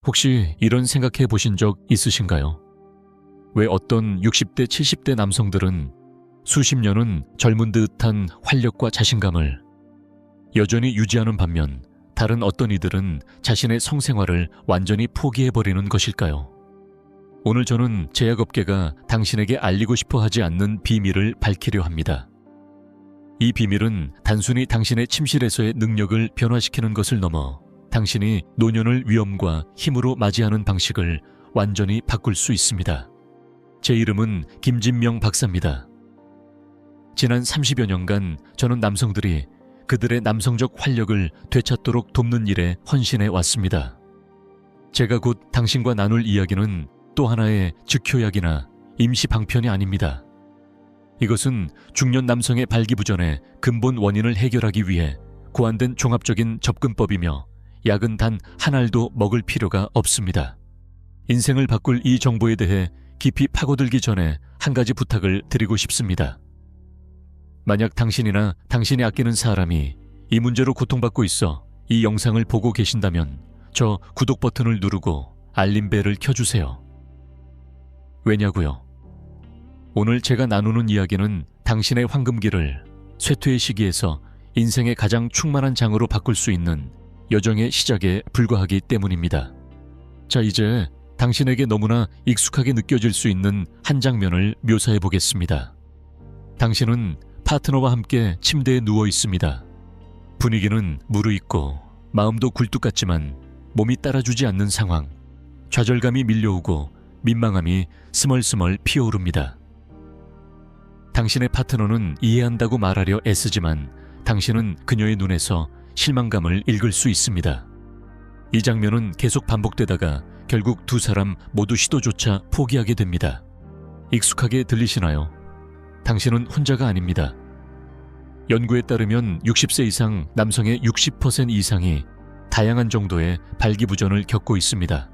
혹시 이런 생각해 보신 적 있으신가요? 왜 어떤 60대, 70대 남성들은 수십 년은 젊은 듯한 활력과 자신감을 여전히 유지하는 반면 다른 어떤 이들은 자신의 성생활을 완전히 포기해버리는 것일까요? 오늘 저는 제약업계가 당신에게 알리고 싶어 하지 않는 비밀을 밝히려 합니다. 이 비밀은 단순히 당신의 침실에서의 능력을 변화시키는 것을 넘어 당신이 노년을 위험과 힘으로 맞이하는 방식을 완전히 바꿀 수 있습니다. 제 이름은 김진명 박사입니다. 지난 30여 년간 저는 남성들이 그들의 남성적 활력을 되찾도록 돕는 일에 헌신해 왔습니다. 제가 곧 당신과 나눌 이야기는 또 하나의 즉효약이나 임시 방편이 아닙니다. 이것은 중년 남성의 발기부전의 근본 원인을 해결하기 위해 고안된 종합적인 접근법이며 약은 단 한 알도 먹을 필요가 없습니다. 인생을 바꿀 이 정보에 대해 깊이 파고들기 전에 한 가지 부탁을 드리고 싶습니다. 만약 당신이나 당신이 아끼는 사람이 이 문제로 고통받고 있어 이 영상을 보고 계신다면 저 구독 버튼을 누르고 알림벨을 켜주세요. 왜냐고요? 오늘 제가 나누는 이야기는 당신의 황금기를 쇠퇴의 시기에서 인생의 가장 충만한 장으로 바꿀 수 있는 여정의 시작에 불과하기 때문입니다. 자, 이제 당신에게 너무나 익숙하게 느껴질 수 있는 한 장면을 묘사해 보겠습니다. 당신은 파트너와 함께 침대에 누워 있습니다. 분위기는 무르익고 마음도 굴뚝 같지만 몸이 따라주지 않는 상황. 좌절감이 밀려오고 민망함이 스멀스멀 피어오릅니다. 당신의 파트너는 이해한다고 말하려 애쓰지만 당신은 그녀의 눈에서 실망감을 읽을 수 있습니다. 이 장면은 계속 반복되다가 결국 두 사람 모두 시도조차 포기하게 됩니다. 익숙하게 들리시나요? 당신은 혼자가 아닙니다. 연구에 따르면 60세 이상 남성의 60% 이상이 다양한 정도의 발기부전을 겪고 있습니다.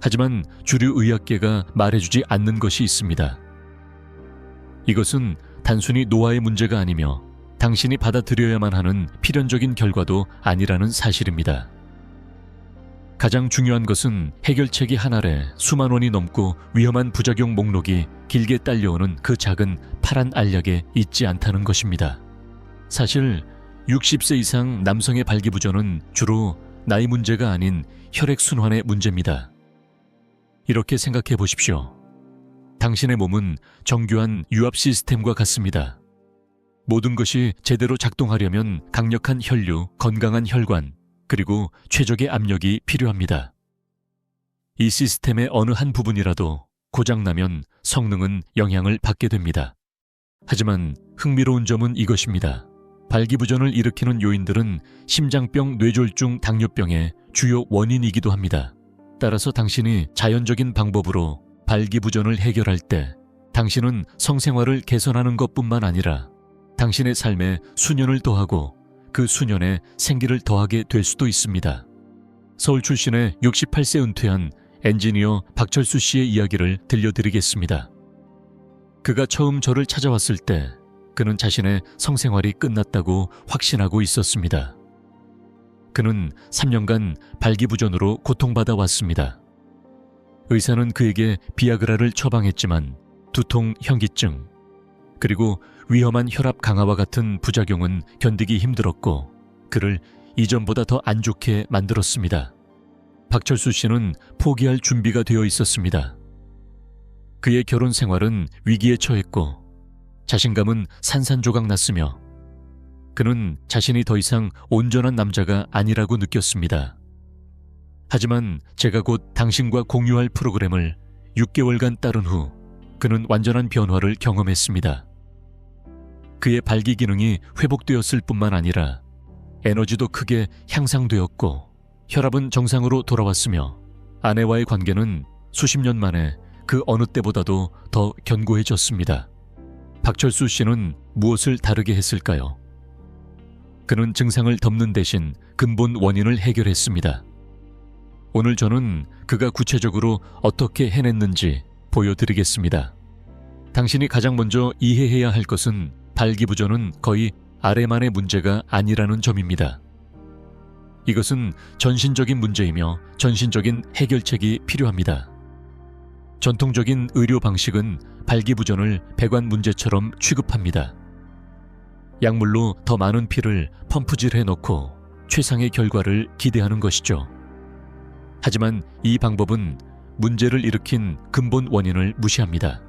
하지만 주류 의학계가 말해주지 않는 것이 있습니다. 이것은 단순히 노화의 문제가 아니며 당신이 받아들여야만 하는 필연적인 결과도 아니라는 사실입니다. 가장 중요한 것은 해결책이 한 알에 수만 원이 넘고 위험한 부작용 목록이 길게 딸려오는 그 작은 파란 알약에 있지 않다는 것입니다. 사실 60세 이상 남성의 발기부전은 주로 나이 문제가 아닌 혈액순환의 문제입니다. 이렇게 생각해 보십시오. 당신의 몸은 정교한 유압 시스템과 같습니다. 모든 것이 제대로 작동하려면 강력한 혈류, 건강한 혈관, 그리고 최적의 압력이 필요합니다. 이 시스템의 어느 한 부분이라도 고장나면 성능은 영향을 받게 됩니다. 하지만 흥미로운 점은 이것입니다. 발기부전을 일으키는 요인들은 심장병, 뇌졸중, 당뇨병의 주요 원인이기도 합니다. 따라서 당신이 자연적인 방법으로 발기부전을 해결할 때 당신은 성생활을 개선하는 것뿐만 아니라 당신의 삶에 수년을 더하고 그 수년에 생기를 더하게 될 수도 있습니다. 서울 출신의 68세 은퇴한 엔지니어 박철수 씨의 이야기를 들려드리겠습니다. 그가 처음 저를 찾아왔을 때 그는 자신의 성생활이 끝났다고 확신하고 있었습니다. 그는 3년간 발기부전으로 고통받아 왔습니다. 의사는 그에게 비아그라를 처방했지만 두통, 현기증, 그리고 위험한 혈압 강화와 같은 부작용은 견디기 힘들었고 그를 이전보다 더 안 좋게 만들었습니다. 박철수 씨는 포기할 준비가 되어 있었습니다. 그의 결혼 생활은 위기에 처했고 자신감은 산산조각 났으며 그는 자신이 더 이상 온전한 남자가 아니라고 느꼈습니다. 하지만 제가 곧 당신과 공유할 프로그램을 6개월간 따른 후 그는 완전한 변화를 경험했습니다. 그의 발기 기능이 회복되었을 뿐만 아니라 에너지도 크게 향상되었고 혈압은 정상으로 돌아왔으며 아내와의 관계는 수십 년 만에 그 어느 때보다도 더 견고해졌습니다. 박철수 씨는 무엇을 다르게 했을까요? 그는 증상을 덮는 대신 근본 원인을 해결했습니다. 오늘 저는 그가 구체적으로 어떻게 해냈는지 보여드리겠습니다. 당신이 가장 먼저 이해해야 할 것은 발기부전은 거의 아래만의 문제가 아니라는 점입니다. 이것은 전신적인 문제이며 전신적인 해결책이 필요합니다. 전통적인 의료 방식은 발기부전을 배관 문제처럼 취급합니다. 약물로 더 많은 피를 펌프질해 넣고 최상의 결과를 기대하는 것이죠. 하지만 이 방법은 문제를 일으킨 근본 원인을 무시합니다.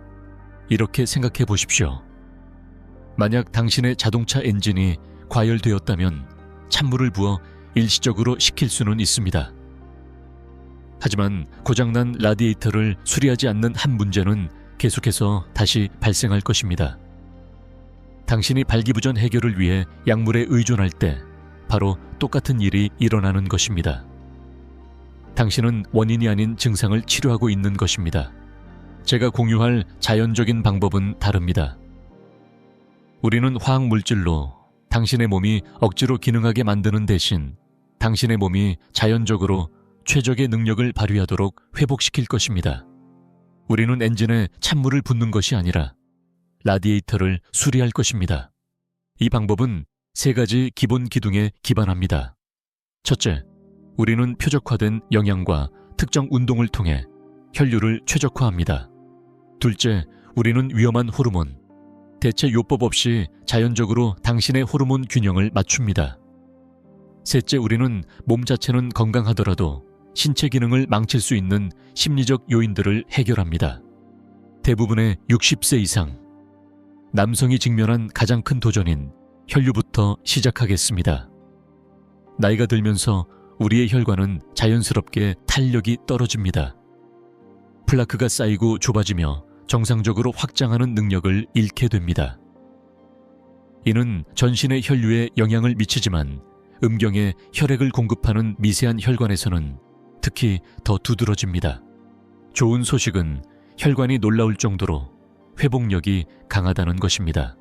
이렇게 생각해 보십시오. 만약 당신의 자동차 엔진이 과열되었다면 찬물을 부어 일시적으로 식힐 수는 있습니다. 하지만 고장난 라디에이터를 수리하지 않는 한 문제는 계속해서 다시 발생할 것입니다. 당신이 발기부전 해결을 위해 약물에 의존할 때 바로 똑같은 일이 일어나는 것입니다. 당신은 원인이 아닌 증상을 치료하고 있는 것입니다. 제가 공유할 자연적인 방법은 다릅니다. 우리는 화학물질로 당신의 몸이 억지로 기능하게 만드는 대신 당신의 몸이 자연적으로 최적의 능력을 발휘하도록 회복시킬 것입니다. 우리는 엔진에 찬물을 붓는 것이 아니라 라디에이터를 수리할 것입니다. 이 방법은 세 가지 기본 기둥에 기반합니다. 첫째, 우리는 표적화된 영양과 특정 운동을 통해 혈류를 최적화합니다. 둘째, 우리는 위험한 호르몬, 대체 요법 없이 자연적으로 당신의 호르몬 균형을 맞춥니다. 셋째, 우리는 몸 자체는 건강하더라도 신체 기능을 망칠 수 있는 심리적 요인들을 해결합니다. 대부분의 60세 이상, 남성이 직면한 가장 큰 도전인 혈류부터 시작하겠습니다. 나이가 들면서 우리의 혈관은 자연스럽게 탄력이 떨어집니다. 플라크가 쌓이고 좁아지며 정상적으로 확장하는 능력을 잃게 됩니다. 이는 전신의 혈류에 영향을 미치지만 음경에 혈액을 공급하는 미세한 혈관에서는 특히 더 두드러집니다. 좋은 소식은 혈관이 놀라울 정도로 회복력이 강하다는 것입니다.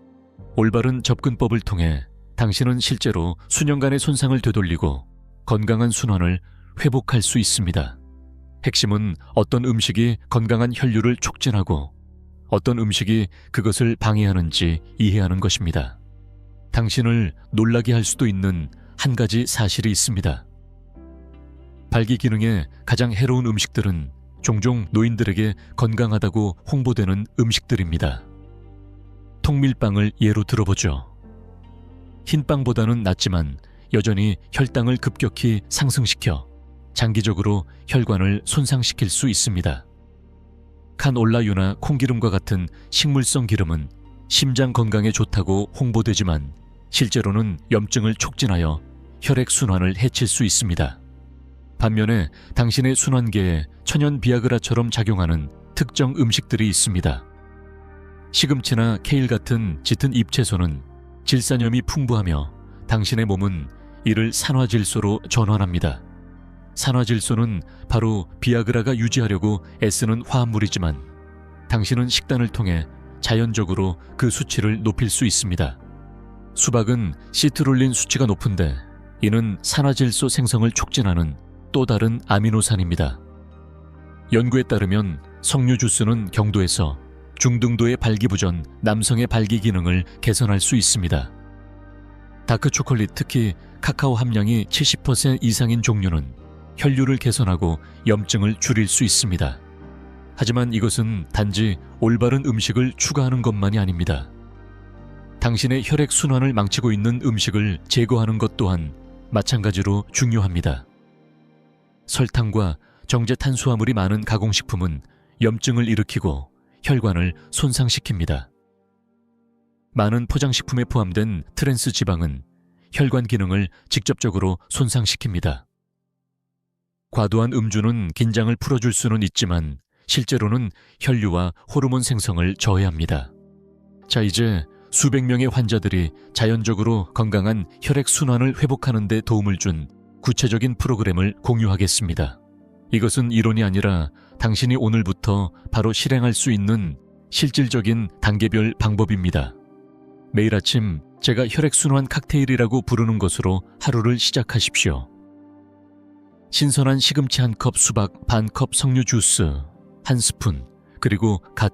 올바른 접근법을 통해 당신은 실제로 수년간의 손상을 되돌리고 건강한 순환을 회복할 수 있습니다. 핵심은 어떤 음식이 건강한 혈류를 촉진하고 어떤 음식이 그것을 방해하는지 이해하는 것입니다. 당신을 놀라게 할 수도 있는 한 가지 사실이 있습니다. 발기 기능에 가장 해로운 음식들은 종종 노인들에게 건강하다고 홍보되는 음식들입니다. 통밀빵을 예로 들어보죠. 흰빵보다는 낫지만 여전히 혈당을 급격히 상승시켜 장기적으로 혈관을 손상시킬 수 있습니다. 카놀라유나 콩기름과 같은 식물성 기름은 심장 건강에 좋다고 홍보되지만 실제로는 염증을 촉진하여 혈액순환을 해칠 수 있습니다. 반면에 당신의 순환계에 천연 비아그라처럼 작용하는 특정 음식들이 있습니다. 시금치나 케일 같은 짙은 잎채소는 질산염이 풍부하며 당신의 몸은 이를 산화질소로 전환합니다. 산화질소는 바로 비아그라가 유지하려고 애쓰는 화합물이지만 당신은 식단을 통해 자연적으로 그 수치를 높일 수 있습니다. 수박은 시트룰린 수치가 높은데 이는 산화질소 생성을 촉진하는 또 다른 아미노산입니다. 연구에 따르면 석류 주스는 경도에서 중등도의 발기부전, 남성의 발기 기능을 개선할 수 있습니다. 다크 초콜릿, 특히 카카오 함량이 70% 이상인 종류는 혈류를 개선하고 염증을 줄일 수 있습니다. 하지만 이것은 단지 올바른 음식을 추가하는 것만이 아닙니다. 당신의 혈액 순환을 망치고 있는 음식을 제거하는 것 또한 마찬가지로 중요합니다. 설탕과 정제 탄수화물이 많은 가공식품은 염증을 일으키고 혈관을 손상시킵니다. 많은 포장식품에 포함된 트랜스 지방은 혈관 기능을 직접적으로 손상시킵니다. 과도한 음주는 긴장을 풀어줄 수는 있지만 실제로는 혈류와 호르몬 생성을 저해합니다. 자, 이제 수백 명의 환자들이 자연적으로 건강한 혈액 순환을 회복하는 데 도움을 준 구체적인 프로그램을 공유하겠습니다. 이것은 이론이 아니라 당신이 오늘부터 바로 실행할 수 있는 실질적인 단계별 방법입니다. 매일 아침 제가 혈액순환 칵테일이라고 부르는 것으로 하루를 시작하십시오. 신선한 시금치 한 컵, 수박 반 컵, 석류 주스 한 스푼, 그리고 갓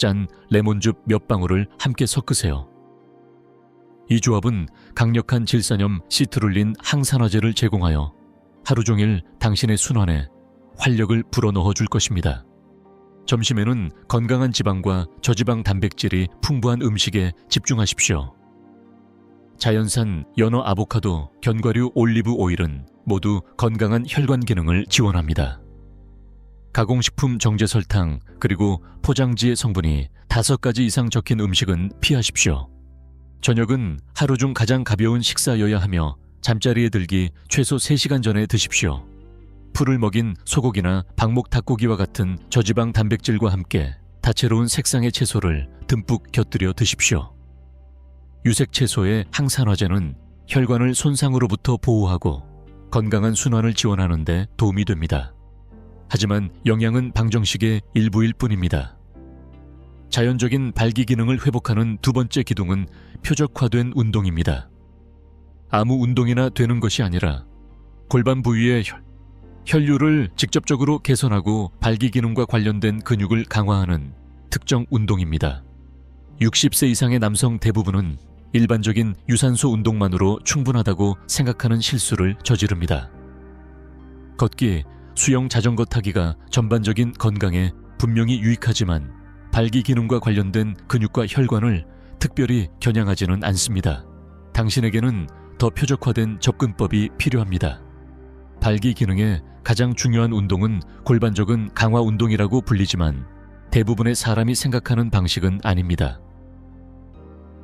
짠 레몬즙 몇 방울을 함께 섞으세요. 이 조합은 강력한 질산염 시트룰린 항산화제를 제공하여 하루 종일 당신의 순환에 활력을 불어넣어 줄 것입니다. 점심에는 건강한 지방과 저지방 단백질이 풍부한 음식에 집중하십시오. 자연산 연어, 아보카도, 견과류, 올리브 오일은 모두 건강한 혈관 기능을 지원합니다. 가공식품, 정제 설탕, 그리고 포장지의 성분이 5가지 이상 적힌 음식은 피하십시오. 저녁은 하루 중 가장 가벼운 식사여야 하며 잠자리에 들기 최소 3시간 전에 드십시오. 풀을 먹인 소고기나 방목 닭고기와 같은 저지방 단백질과 함께 다채로운 색상의 채소를 듬뿍 곁들여 드십시오. 유색 채소의 항산화제는 혈관을 손상으로부터 보호하고 건강한 순환을 지원하는 데 도움이 됩니다. 하지만 영양은 방정식의 일부일 뿐입니다. 자연적인 발기 기능을 회복하는 두 번째 기둥은 표적화된 운동입니다. 아무 운동이나 되는 것이 아니라 골반 부위의 혈류를 직접적으로 개선하고 발기 기능과 관련된 근육을 강화하는 특정 운동입니다. 60세 이상의 남성 대부분은 일반적인 유산소 운동만으로 충분하다고 생각하는 실수를 저지릅니다. 걷기, 수영, 자전거 타기가 전반적인 건강에 분명히 유익하지만 발기 기능과 관련된 근육과 혈관을 특별히 겨냥하지는 않습니다. 당신에게는 더 표적화된 접근법이 필요합니다. 발기 기능의 가장 중요한 운동은 골반적은 강화 운동이라고 불리지만 대부분의 사람이 생각하는 방식은 아닙니다.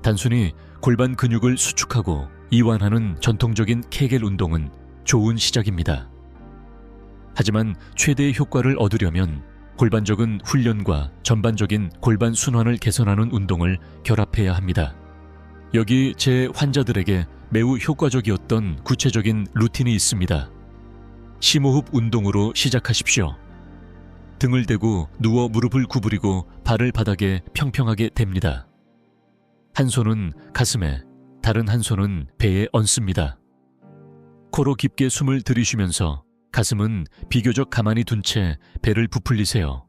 단순히 골반 근육을 수축하고 이완하는 전통적인 케겔 운동은 좋은 시작입니다. 하지만 최대의 효과를 얻으려면 골반적인 훈련과 전반적인 골반 순환을 개선하는 운동을 결합해야 합니다. 여기 제 환자들에게 매우 효과적이었던 구체적인 루틴이 있습니다. 심호흡 운동으로 시작하십시오. 등을 대고 누워 무릎을 구부리고 발을 바닥에 평평하게 댑니다. 한 손은 가슴에, 다른 한 손은 배에 얹습니다. 코로 깊게 숨을 들이쉬면서 가슴은 비교적 가만히 둔 채 배를 부풀리세요.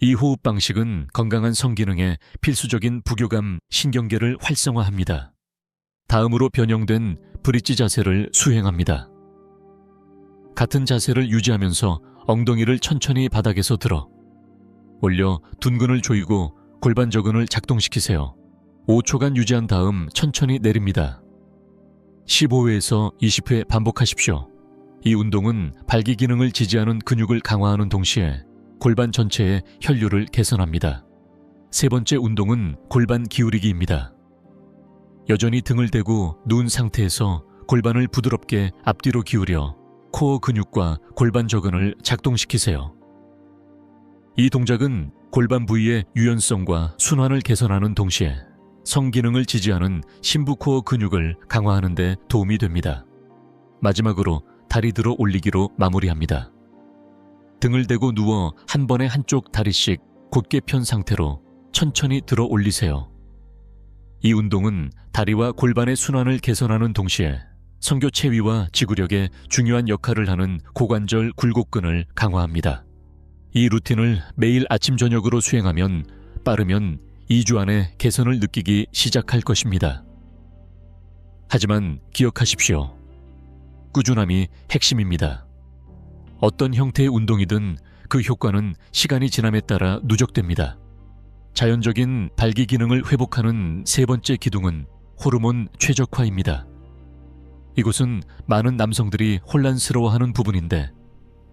이 호흡 방식은 건강한 성기능에 필수적인 부교감 신경계를 활성화합니다. 다음으로 변형된 브릿지 자세를 수행합니다. 같은 자세를 유지하면서 엉덩이를 천천히 바닥에서 들어 올려 둔근을 조이고 골반저근을 작동시키세요. 5초간 유지한 다음 천천히 내립니다. 15회에서 20회 반복하십시오. 이 운동은 발기 기능을 지지하는 근육을 강화하는 동시에 골반 전체의 혈류를 개선합니다. 세 번째 운동은 골반 기울이기입니다. 여전히 등을 대고 누운 상태에서 골반을 부드럽게 앞뒤로 기울여 코어 근육과 골반 저근을 작동시키세요. 이 동작은 골반 부위의 유연성과 순환을 개선하는 동시에 성기능을 지지하는 심부코어 근육을 강화하는 데 도움이 됩니다. 마지막으로 다리 들어 올리기로 마무리합니다. 등을 대고 누워 한 번에 한쪽 다리씩 곧게 편 상태로 천천히 들어 올리세요. 이 운동은 다리와 골반의 순환을 개선하는 동시에 성교 체위와 지구력에 중요한 역할을 하는 고관절 굴곡근을 강화합니다. 이 루틴을 매일 아침 저녁으로 수행하면 빠르면 2주 안에 개선을 느끼기 시작할 것입니다. 하지만 기억하십시오. 꾸준함이 핵심입니다. 어떤 형태의 운동이든 그 효과는 시간이 지남에 따라 누적됩니다. 자연적인 발기 기능을 회복하는 세 번째 기둥은 호르몬 최적화입니다. 이곳은 많은 남성들이 혼란스러워하는 부분인데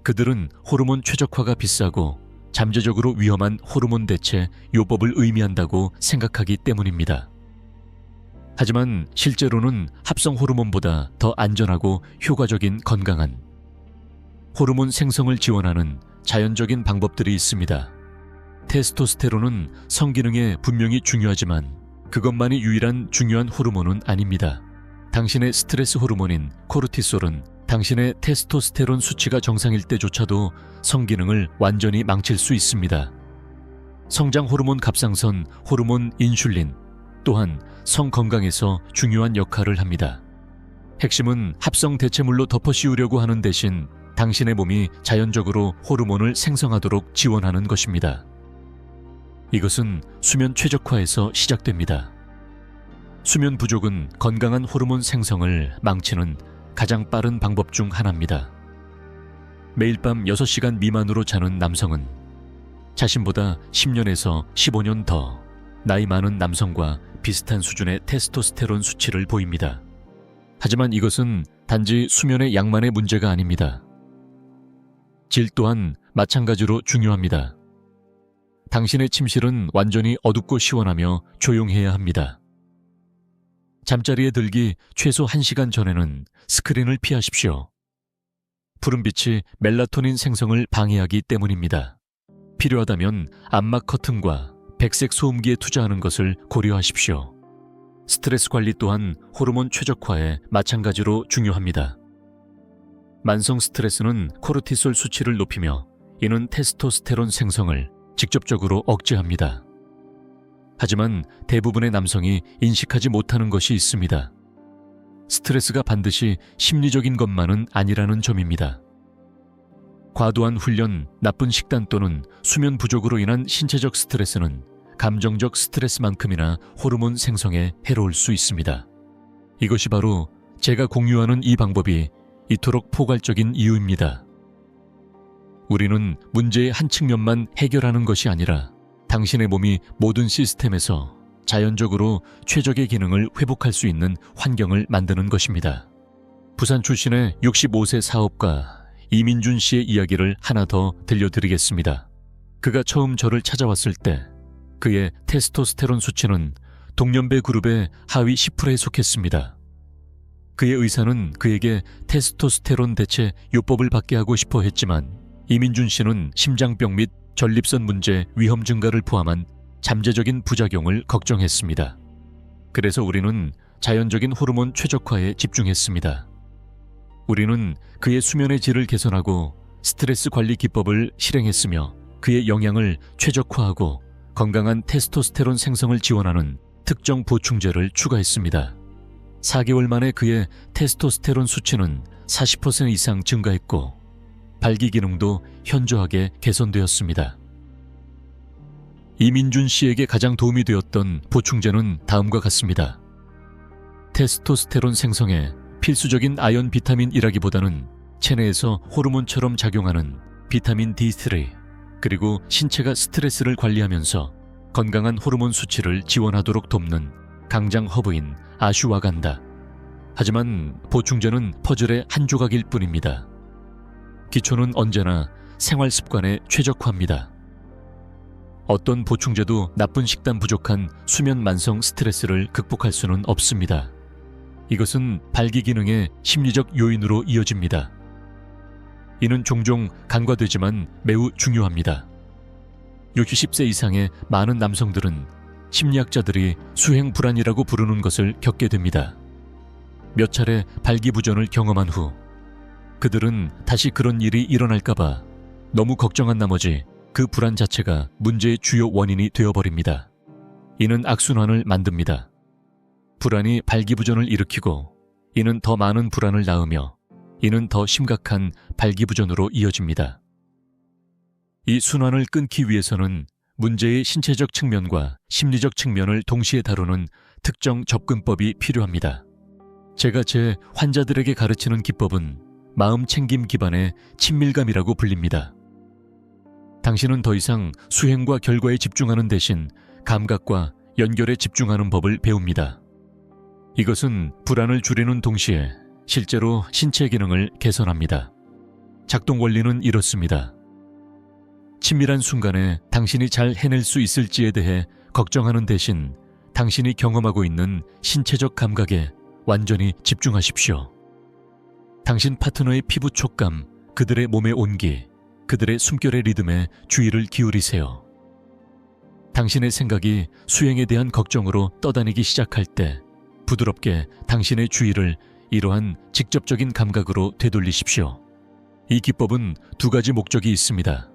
그들은 호르몬 최적화가 비싸고 잠재적으로 위험한 호르몬 대체 요법을 의미한다고 생각하기 때문입니다. 하지만 실제로는 합성 호르몬보다 더 안전하고 효과적인 건강한 호르몬 생성을 지원하는 자연적인 방법들이 있습니다. 테스토스테론은 성기능에 분명히 중요하지만 그것만이 유일한 중요한 호르몬은 아닙니다. 당신의 스트레스 호르몬인 코르티솔은 당신의 테스토스테론 수치가 정상일 때조차도 성기능을 완전히 망칠 수 있습니다. 성장 호르몬 갑상선 호르몬 인슐린 또한 성 건강에서 중요한 역할을 합니다. 핵심은 합성 대체물로 덮어씌우려고 하는 대신 당신의 몸이 자연적으로 호르몬을 생성하도록 지원하는 것입니다. 이것은 수면 최적화에서 시작됩니다. 수면 부족은 건강한 호르몬 생성을 망치는 가장 빠른 방법 중 하나입니다. 매일 밤 6시간 미만으로 자는 남성은 자신보다 10년에서 15년 더 나이 많은 남성과 비슷한 수준의 테스토스테론 수치를 보입니다. 하지만 이것은 단지 수면의 양만의 문제가 아닙니다. 질 또한 마찬가지로 중요합니다. 당신의 침실은 완전히 어둡고 시원하며 조용해야 합니다. 잠자리에 들기 최소 1시간 전에는 스크린을 피하십시오. 푸른빛이 멜라토닌 생성을 방해하기 때문입니다. 필요하다면 암막 커튼과 백색 소음기에 투자하는 것을 고려하십시오. 스트레스 관리 또한 호르몬 최적화에 마찬가지로 중요합니다. 만성 스트레스는 코르티솔 수치를 높이며 이는 테스토스테론 생성을 직접적으로 억제합니다. 하지만 대부분의 남성이 인식하지 못하는 것이 있습니다. 스트레스가 반드시 심리적인 것만은 아니라는 점입니다. 과도한 훈련, 나쁜 식단 또는 수면 부족으로 인한 신체적 스트레스는 감정적 스트레스만큼이나 호르몬 생성에 해로울 수 있습니다. 이것이 바로 제가 공유하는 이 방법이 이토록 포괄적인 이유입니다. 우리는 문제의 한 측면만 해결하는 것이 아니라 당신의 몸이 모든 시스템에서 자연적으로 최적의 기능을 회복할 수 있는 환경을 만드는 것입니다. 부산 출신의 65세 사업가 이민준 씨의 이야기를 하나 더 들려드리겠습니다. 그가 처음 저를 찾아왔을 때 그의 테스토스테론 수치는 동년배 그룹의 하위 10%에 속했습니다. 그의 의사는 그에게 테스토스테론 대체 요법을 받게 하고 싶어 했지만 이민준 씨는 심장병 및 전립선 문제 위험 증가를 포함한 잠재적인 부작용을 걱정했습니다. 그래서 우리는 자연적인 호르몬 최적화에 집중했습니다. 우리는 그의 수면의 질을 개선하고 스트레스 관리 기법을 실행했으며 그의 영양을 최적화하고 건강한 테스토스테론 생성을 지원하는 특정 보충제를 추가했습니다. 4개월 만에 그의 테스토스테론 수치는 40% 이상 증가했고 발기 기능도 현저하게 개선되었습니다. 이민준 씨에게 가장 도움이 되었던 보충제는 다음과 같습니다. 테스토스테론 생성에 필수적인 아연 비타민이라기보다는 체내에서 호르몬처럼 작용하는 비타민 D3 그리고 신체가 스트레스를 관리하면서 건강한 호르몬 수치를 지원하도록 돕는 강장 허브인 아슈와간다. 하지만 보충제는 퍼즐의 한 조각일 뿐입니다. 기초는 언제나 생활 습관에 최적화합니다. 어떤 보충제도 나쁜 식단 부족한 수면 만성 스트레스를 극복할 수는 없습니다. 이것은 발기 기능의 심리적 요인으로 이어집니다. 이는 종종 간과되지만 매우 중요합니다. 60세 이상의 많은 남성들은 심리학자들이 수행 불안이라고 부르는 것을 겪게 됩니다. 몇 차례 발기부전을 경험한 후 그들은 다시 그런 일이 일어날까봐 너무 걱정한 나머지 그 불안 자체가 문제의 주요 원인이 되어버립니다. 이는 악순환을 만듭니다. 불안이 발기부전을 일으키고 이는 더 많은 불안을 낳으며 이는 더 심각한 발기부전으로 이어집니다. 이 순환을 끊기 위해서는 문제의 신체적 측면과 심리적 측면을 동시에 다루는 특정 접근법이 필요합니다. 제가 제 환자들에게 가르치는 기법은 마음 챙김 기반의 친밀감이라고 불립니다. 당신은 더 이상 수행과 결과에 집중하는 대신 감각과 연결에 집중하는 법을 배웁니다. 이것은 불안을 줄이는 동시에 실제로 신체 기능을 개선합니다. 작동 원리는 이렇습니다. 친밀한 순간에 당신이 잘 해낼 수 있을지에 대해 걱정하는 대신 당신이 경험하고 있는 신체적 감각에 완전히 집중하십시오. 당신 파트너의 피부 촉감, 그들의 몸의 온기, 그들의 숨결의 리듬에 주의를 기울이세요. 당신의 생각이 수행에 대한 걱정으로 떠다니기 시작할 때 부드럽게 당신의 주의를 이러한 직접적인 감각으로 되돌리십시오. 이 기법은 2가지 목적이 있습니다.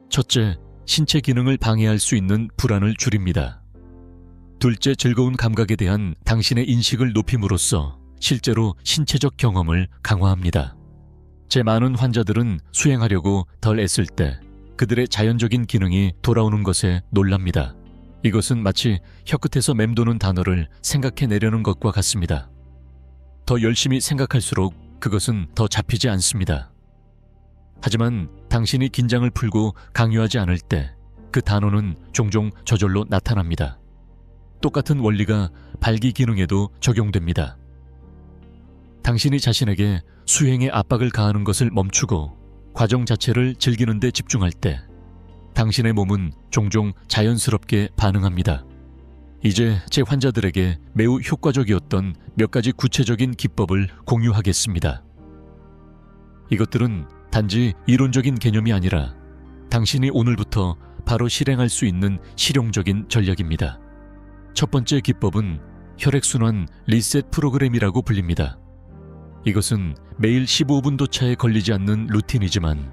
첫째, 신체 기능을 방해할 수 있는 불안을 줄입니다. 둘째, 즐거운 감각에 대한 당신의 인식을 높임으로써 실제로 신체적 경험을 강화합니다. 제 많은 환자들은 수행하려고 덜 애쓸 때 그들의 자연적인 기능이 돌아오는 것에 놀랍니다. 이것은 마치 혀끝에서 맴도는 단어를 생각해내려는 것과 같습니다. 더 열심히 생각할수록 그것은 더 잡히지 않습니다. 하지만 당신이 긴장을 풀고 강요하지 않을 때 그 단어는 종종 저절로 나타납니다. 똑같은 원리가 발기 기능에도 적용됩니다. 당신이 자신에게 수행의 압박을 가하는 것을 멈추고 과정 자체를 즐기는 데 집중할 때 당신의 몸은 종종 자연스럽게 반응합니다. 이제 제 환자들에게 매우 효과적이었던 몇 가지 구체적인 기법을 공유하겠습니다. 이것들은 단지 이론적인 개념이 아니라 당신이 오늘부터 바로 실행할 수 있는 실용적인 전략입니다. 첫 번째 기법은 혈액순환 리셋 프로그램이라고 불립니다. 이것은 매일 15분도 차에 걸리지 않는 루틴이지만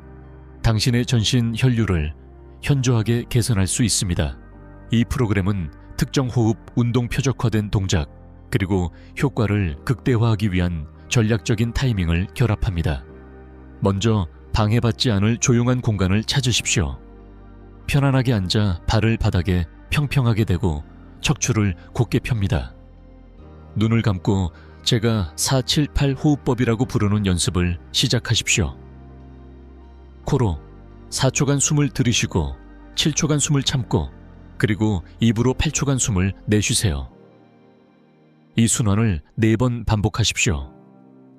당신의 전신 혈류를 현저하게 개선할 수 있습니다. 이 프로그램은 특정 호흡, 운동 표적화된 동작, 그리고 효과를 극대화하기 위한 전략적인 타이밍을 결합합니다. 먼저 방해받지 않을 조용한 공간을 찾으십시오. 편안하게 앉아 발을 바닥에 평평하게 대고 척추를 곧게 펴니다. 눈을 감고 제가 478 호흡법이라고 부르는 연습을 시작하십시오. 코로 4초간 숨을 들이쉬고 7초간 숨을 참고 그리고 입으로 8초간 숨을 내쉬세요. 이 순환을 4번 반복하십시오.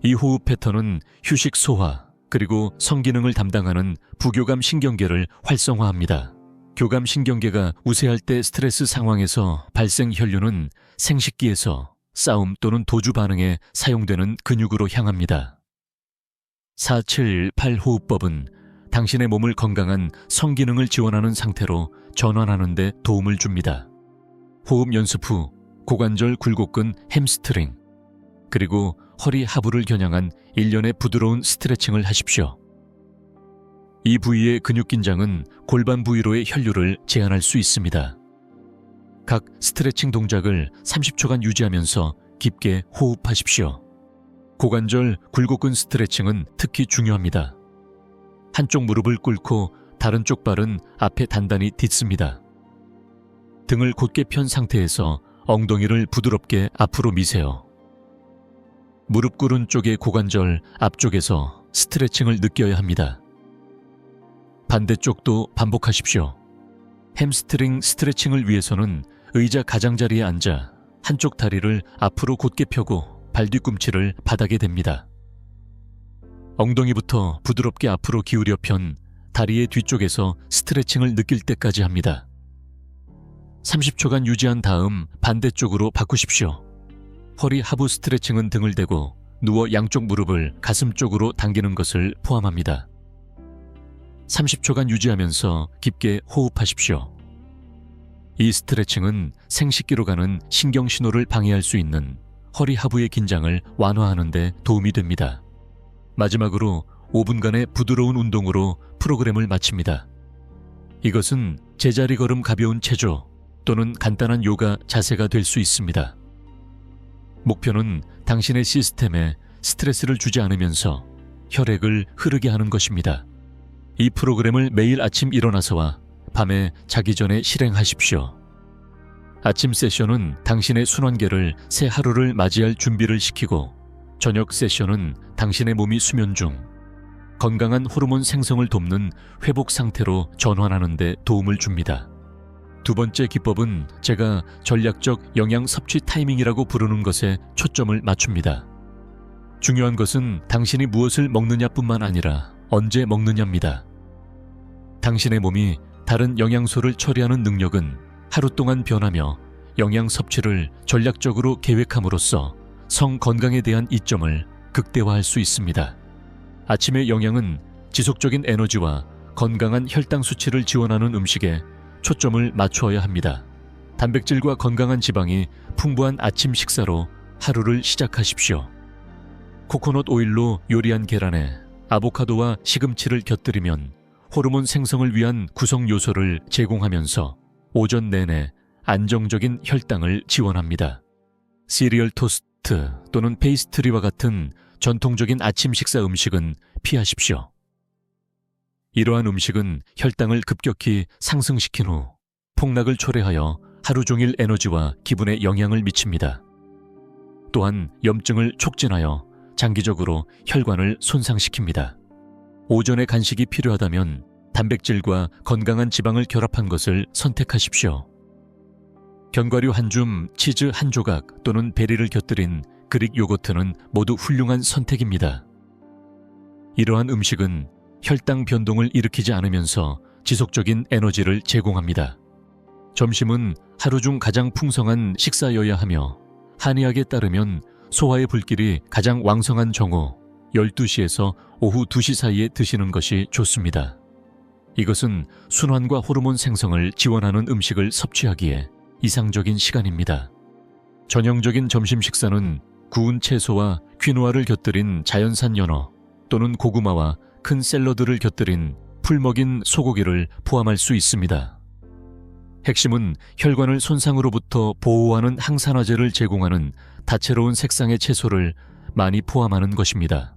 이 호흡 패턴은 휴식 소화 그리고 성기능을 담당하는 부교감 신경계를 활성화합니다. 교감 신경계가 우세할 때 스트레스 상황에서 발생 혈류는 생식기에서 싸움 또는 도주 반응에 사용되는 근육으로 향합니다. 478 호흡법은 당신의 몸을 건강한 성기능을 지원하는 상태로 전환하는 데 도움을 줍니다. 호흡 연습 후 고관절 굴곡근 햄스트링 그리고 허리 하부를 겨냥한 일련의 부드러운 스트레칭을 하십시오. 이 부위의 근육 긴장은 골반 부위로의 혈류를 제한할 수 있습니다. 각 스트레칭 동작을 30초간 유지하면서 깊게 호흡하십시오. 고관절 굴곡근 스트레칭은 특히 중요합니다. 한쪽 무릎을 꿇고 다른 쪽 발은 앞에 단단히 딛습니다. 등을 곧게 편 상태에서 엉덩이를 부드럽게 앞으로 미세요. 무릎 꿇은 쪽의 고관절 앞쪽에서 스트레칭을 느껴야 합니다. 반대쪽도 반복하십시오. 햄스트링 스트레칭을 위해서는 의자 가장자리에 앉아 한쪽 다리를 앞으로 곧게 펴고 발 뒤꿈치를 바닥에 댑니다. 엉덩이부터 부드럽게 앞으로 기울여 편 다리의 뒤쪽에서 스트레칭을 느낄 때까지 합니다. 30초간 유지한 다음 반대쪽으로 바꾸십시오. 허리 하부 스트레칭은 등을 대고 누워 양쪽 무릎을 가슴 쪽으로 당기는 것을 포함합니다. 30초간 유지하면서 깊게 호흡하십시오. 이 스트레칭은 생식기로 가는 신경 신호를 방해할 수 있는 허리 하부의 긴장을 완화하는 데 도움이 됩니다. 마지막으로 5분간의 부드러운 운동으로 프로그램을 마칩니다. 이것은 제자리 걸음 가벼운 체조 또는 간단한 요가 자세가 될 수 있습니다. 목표는 당신의 시스템에 스트레스를 주지 않으면서 혈액을 흐르게 하는 것입니다. 이 프로그램을 매일 아침 일어나서와 밤에 자기 전에 실행하십시오. 아침 세션은 당신의 순환계를 새 하루를 맞이할 준비를 시키고 저녁 세션은 당신의 몸이 수면 중 건강한 호르몬 생성을 돕는 회복 상태로 전환하는 데 도움을 줍니다. 두 번째 기법은 제가 전략적 영양 섭취 타이밍이라고 부르는 것에 초점을 맞춥니다. 중요한 것은 당신이 무엇을 먹느냐뿐만 아니라 언제 먹느냐입니다. 당신의 몸이 다른 영양소를 처리하는 능력은 하루 동안 변하며 영양 섭취를 전략적으로 계획함으로써 성 건강에 대한 이점을 극대화할 수 있습니다. 아침의 영양은 지속적인 에너지와 건강한 혈당 수치를 지원하는 음식에 초점을 맞추어야 합니다. 단백질과 건강한 지방이 풍부한 아침 식사로 하루를 시작하십시오. 코코넛 오일로 요리한 계란에 아보카도와 시금치를 곁들이면 호르몬 생성을 위한 구성 요소를 제공하면서 오전 내내 안정적인 혈당을 지원합니다. 시리얼 토스트 또는 페이스트리와 같은 전통적인 아침 식사 음식은 피하십시오. 이러한 음식은 혈당을 급격히 상승시킨 후 폭락을 초래하여 하루 종일 에너지와 기분에 영향을 미칩니다. 또한 염증을 촉진하여 장기적으로 혈관을 손상시킵니다. 오전에 간식이 필요하다면 단백질과 건강한 지방을 결합한 것을 선택하십시오. 견과류 한 줌, 치즈 한 조각 또는 베리를 곁들인 그릭 요거트는 모두 훌륭한 선택입니다. 이러한 음식은 혈당 변동을 일으키지 않으면서 지속적인 에너지를 제공합니다. 점심은 하루 중 가장 풍성한 식사여야 하며 한의학에 따르면 소화의 불길이 가장 왕성한 정오 12시에서 오후 2시 사이에 드시는 것이 좋습니다. 이것은 순환과 호르몬 생성을 지원하는 음식을 섭취하기에 이상적인 시간입니다. 전형적인 점심 식사는 구운 채소와 퀴노아를 곁들인 자연산 연어 또는 고구마와 큰 샐러드를 곁들인 풀 먹인 소고기를 포함할 수 있습니다. 핵심은 혈관을 손상으로부터 보호하는 항산화제를 제공하는 다채로운 색상의 채소를 많이 포함하는 것입니다.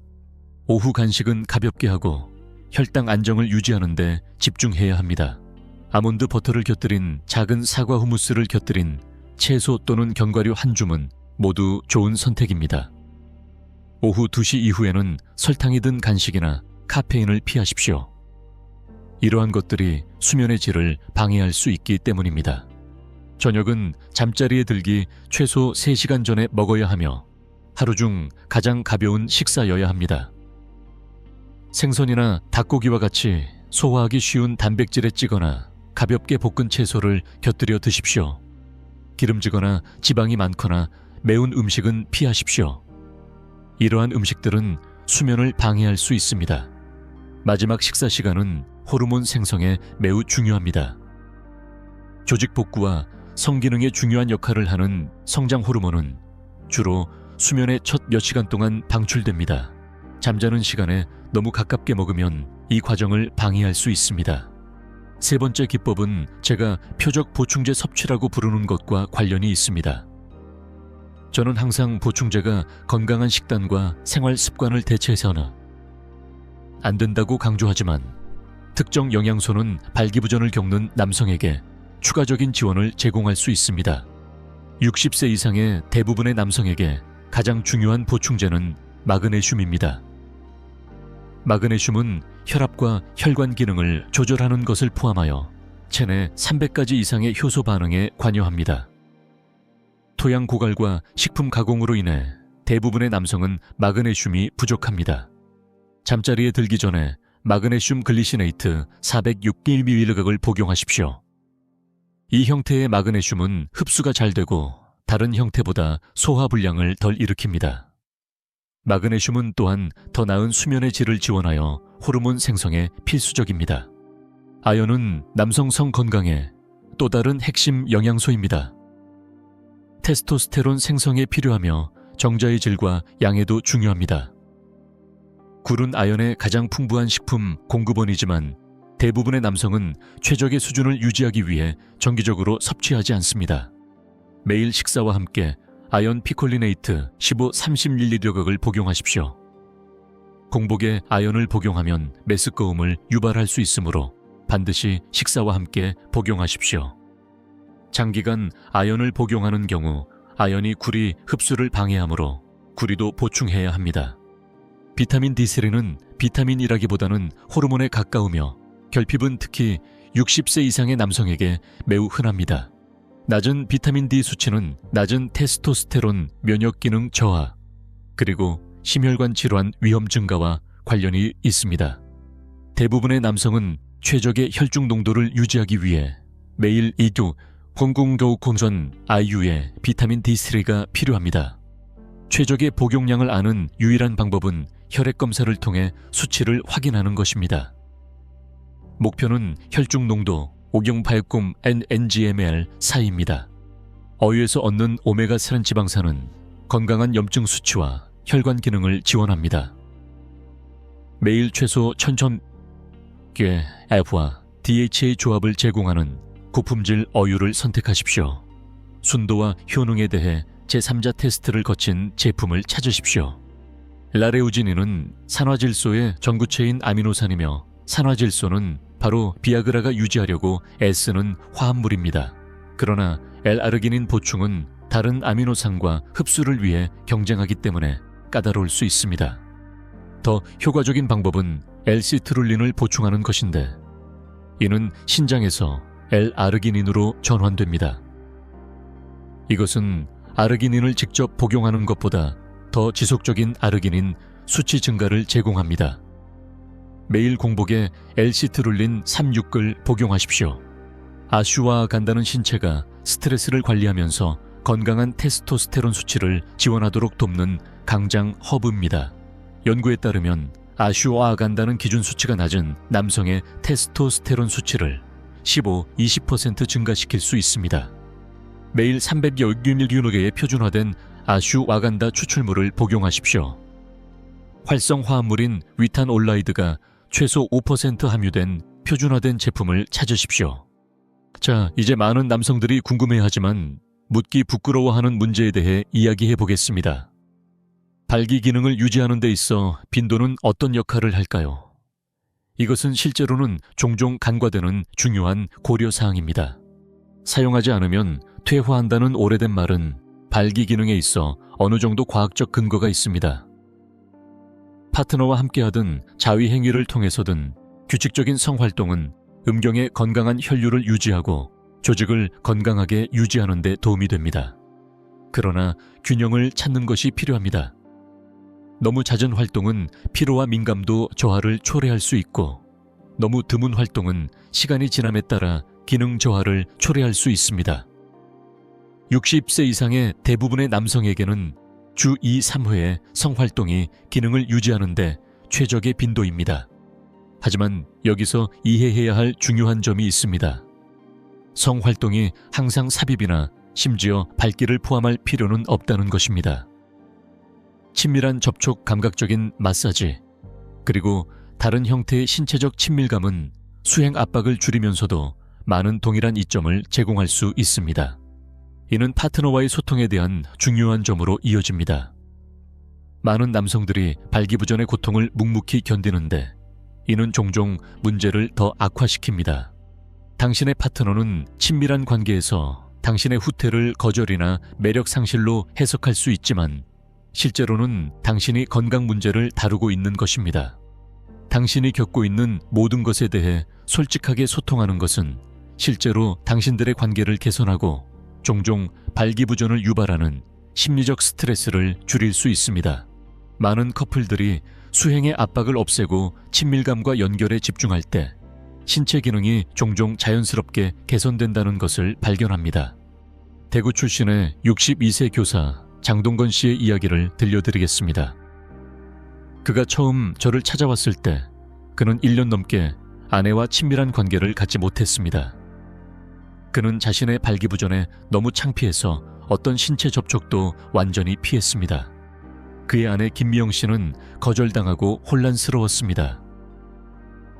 오후 간식은 가볍게 하고 혈당 안정을 유지하는 데 집중해야 합니다. 아몬드 버터를 곁들인 작은 사과 후무스를 곁들인 채소 또는 견과류 한 줌은 모두 좋은 선택입니다. 오후 2시 이후에는 설탕이 든 간식이나 카페인을 피하십시오. 이러한 것들이 수면의 질을 방해할 수 있기 때문입니다. 저녁은 잠자리에 들기 최소 3시간 전에 먹어야 하며 하루 중 가장 가벼운 식사여야 합니다. 생선이나 닭고기와 같이 소화하기 쉬운 단백질에 찌거나 가볍게 볶은 채소를 곁들여 드십시오. 기름지거나 지방이 많거나 매운 음식은 피하십시오. 이러한 음식들은 수면을 방해할 수 있습니다. 마지막 식사 시간은 호르몬 생성에 매우 중요합니다. 조직 복구와 성기능에 중요한 역할을 하는 성장 호르몬은 주로 수면의 첫 몇 시간 동안 방출됩니다. 잠자는 시간에 너무 가깝게 먹으면 이 과정을 방해할 수 있습니다. 세 번째 기법은 제가 표적 보충제 섭취라고 부르는 것과 관련이 있습니다. 저는 항상 보충제가 건강한 식단과 생활 습관을 대체해서는 안 된다고 강조하지만 특정 영양소는 발기부전을 겪는 남성에게 추가적인 지원을 제공할 수 있습니다. 60세 이상의 대부분의 남성에게 가장 중요한 보충제는 마그네슘입니다. 마그네슘은 혈압과 혈관 기능을 조절하는 것을 포함하여 체내 300가지 이상의 효소 반응에 관여합니다. 토양 고갈과 식품 가공으로 인해 대부분의 남성은 마그네슘이 부족합니다. 잠자리에 들기 전에 마그네슘 글리시네이트 406mg을 복용하십시오. 이 형태의 마그네슘은 흡수가 잘 되고 다른 형태보다 소화 불량을 덜 일으킵니다. 마그네슘은 또한 더 나은 수면의 질을 지원하여 호르몬 생성에 필수적입니다. 아연은 남성 성 건강에 또 다른 핵심 영양소입니다. 테스토스테론 생성에 필요하며 정자의 질과 양에도 중요합니다. 굴은 아연의 가장 풍부한 식품 공급원이지만 대부분의 남성은 최적의 수준을 유지하기 위해 정기적으로 섭취하지 않습니다. 매일 식사와 함께 아연 피콜리네이트 15-30mg을 복용하십시오. 공복에 아연을 복용하면 메스꺼움을 유발할 수 있으므로 반드시 식사와 함께 복용하십시오. 장기간 아연을 복용하는 경우 아연이 구리 흡수를 방해하므로 구리도 보충해야 합니다. 비타민 D3는 비타민이라기보다는 호르몬에 가까우며 결핍은 특히 60세 이상의 남성에게 매우 흔합니다. 낮은 비타민 D 수치는 낮은 테스토스테론 면역 기능 저하, 그리고 심혈관 질환 위험 증가와 관련이 있습니다. 대부분의 남성은 최적의 혈중 농도를 유지하기 위해 매일 2두 공공교육공전 IU에 비타민 D3가 필요합니다. 최적의 복용량을 아는 유일한 방법은 혈액 검사를 통해 수치를 확인하는 것입니다. 목표는 혈중 농도 5-8 NGML 사이입니다. 어유에서 얻는 오메가3 지방산은 건강한 염증 수치와 혈관 기능을 지원합니다. 매일 최소 1000개 F와 DHA 조합을 제공하는 고품질 어유를 선택하십시오. 순도와 효능에 대해 제3자 테스트를 거친 제품을 찾으십시오. 라레우지닌은 산화질소의 전구체인 아미노산이며 산화질소는 바로 비아그라가 유지하려고 애쓰는 화합물입니다. 그러나 L아르기닌 보충은 다른 아미노산과 흡수를 위해 경쟁하기 때문에 까다로울 수 있습니다. 더 효과적인 방법은 L시트룰린을 보충하는 것인데 이는 신장에서 L아르기닌으로 전환됩니다. 이것은 아르기닌을 직접 복용하는 것보다 더 지속적인 아르기닌 수치 증가를 제공합니다. 매일 공복에 L시트룰린 3,6을 복용하십시오. 아슈와간다는 신체가 스트레스를 관리하면서 건강한 테스토스테론 수치를 지원하도록 돕는 강장 허브입니다. 연구에 따르면 아슈와간다는 기준 수치가 낮은 남성의 테스토스테론 수치를 15-20% 증가시킬 수 있습니다. 매일 300여밀리그램의 표준화된 아슈와간다 추출물을 복용하십시오. 활성 화합물인 위탄올라이드가 최소 5% 함유된 표준화된 제품을 찾으십시오. 자, 이제 많은 남성들이 궁금해하지만 묻기 부끄러워하는 문제에 대해 이야기해 보겠습니다. 발기 기능을 유지하는 데 있어 빈도는 어떤 역할을 할까요? 이것은 실제로는 종종 간과되는 중요한 고려사항입니다. 사용하지 않으면 퇴화한다는 오래된 말은 발기 기능에 있어 어느 정도 과학적 근거가 있습니다. 파트너와 함께하든 자위 행위를 통해서든 규칙적인 성활동은 음경의 건강한 혈류를 유지하고 조직을 건강하게 유지하는 데 도움이 됩니다. 그러나 균형을 찾는 것이 필요합니다. 너무 잦은 활동은 피로와 민감도 저하를 초래할 수 있고 너무 드문 활동은 시간이 지남에 따라 기능 저하를 초래할 수 있습니다. 60세 이상의 대부분의 남성에게는 주 2, 3회의 성활동이 기능을 유지하는 데 최적의 빈도입니다. 하지만 여기서 이해해야 할 중요한 점이 있습니다. 성활동이 항상 삽입이나 심지어 발기를 포함할 필요는 없다는 것입니다. 친밀한 접촉 감각적인 마사지, 그리고 다른 형태의 신체적 친밀감은 수행 압박을 줄이면서도 많은 동일한 이점을 제공할 수 있습니다. 이는 파트너와의 소통에 대한 중요한 점으로 이어집니다. 많은 남성들이 발기부전의 고통을 묵묵히 견디는데 이는 종종 문제를 더 악화시킵니다. 당신의 파트너는 친밀한 관계에서 당신의 후퇴를 거절이나 매력 상실로 해석할 수 있지만 실제로는 당신이 건강 문제를 다루고 있는 것입니다. 당신이 겪고 있는 모든 것에 대해 솔직하게 소통하는 것은 실제로 당신들의 관계를 개선하고 종종 발기부전을 유발하는 심리적 스트레스를 줄일 수 있습니다. 많은 커플들이 수행의 압박을 없애고 친밀감과 연결에 집중할 때 신체 기능이 종종 자연스럽게 개선된다는 것을 발견합니다. 대구 출신의 62세 교사 장동건 씨의 이야기를 들려드리겠습니다. 그가 처음 저를 찾아왔을 때 그는 1년 넘게 아내와 친밀한 관계를 갖지 못했습니다. 그는 자신의 발기부전에 너무 창피해서 어떤 신체 접촉도 완전히 피했습니다. 그의 아내 김미영 씨는 거절당하고 혼란스러웠습니다.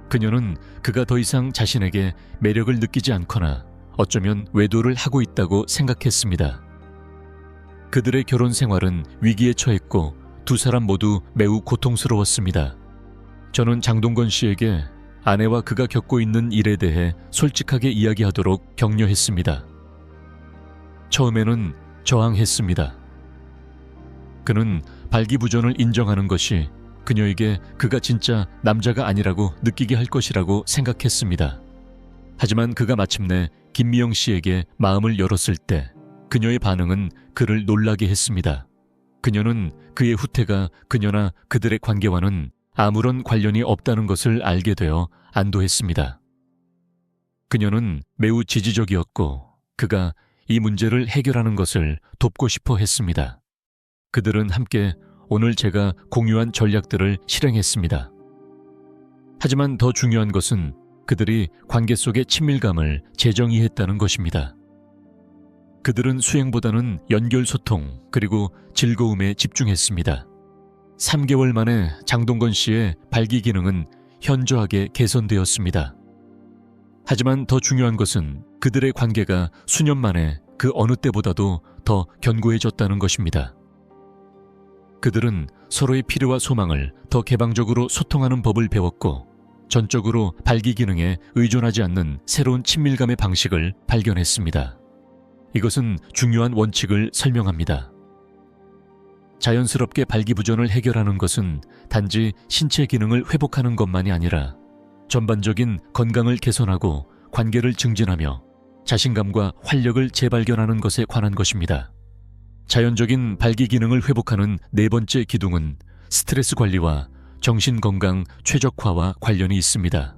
그녀는 그가 더 이상 자신에게 매력을 느끼지 않거나 어쩌면 외도를 하고 있다고 생각했습니다. 그들의 결혼 생활은 위기에 처했고 두 사람 모두 매우 고통스러웠습니다. 저는 장동건 씨에게 아내와 그가 겪고 있는 일에 대해 솔직하게 이야기하도록 격려했습니다. 처음에는 저항했습니다. 그는 발기부전을 인정하는 것이 그녀에게 그가 진짜 남자가 아니라고 느끼게 할 것이라고 생각했습니다. 하지만 그가 마침내 김미영 씨에게 마음을 열었을 때 그녀의 반응은 그를 놀라게 했습니다. 그녀는 그의 후퇴가 그녀나 그들의 관계와는 아무런 관련이 없다는 것을 알게 되어 안도했습니다. 그녀는 매우 지지적이었고 그가 이 문제를 해결하는 것을 돕고 싶어 했습니다. 그들은 함께 오늘 제가 공유한 전략들을 실행했습니다. 하지만 더 중요한 것은 그들이 관계 속의 친밀감을 재정의했다는 것입니다. 그들은 수행보다는 연결소통 그리고 즐거움에 집중했습니다. 3개월 만에 장동건 씨의 발기 기능은 현저하게 개선되었습니다. 하지만 더 중요한 것은 그들의 관계가 수년 만에 그 어느 때보다도 더 견고해졌다는 것입니다. 그들은 서로의 필요와 소망을 더 개방적으로 소통하는 법을 배웠고 전적으로 발기 기능에 의존하지 않는 새로운 친밀감의 방식을 발견했습니다. 이것은 중요한 원칙을 설명합니다. 자연스럽게 발기부전을 해결하는 것은 단지 신체 기능을 회복하는 것만이 아니라 전반적인 건강을 개선하고 관계를 증진하며 자신감과 활력을 재발견하는 것에 관한 것입니다. 자연적인 발기 기능을 회복하는 네 번째 기둥은 스트레스 관리와 정신건강 최적화와 관련이 있습니다.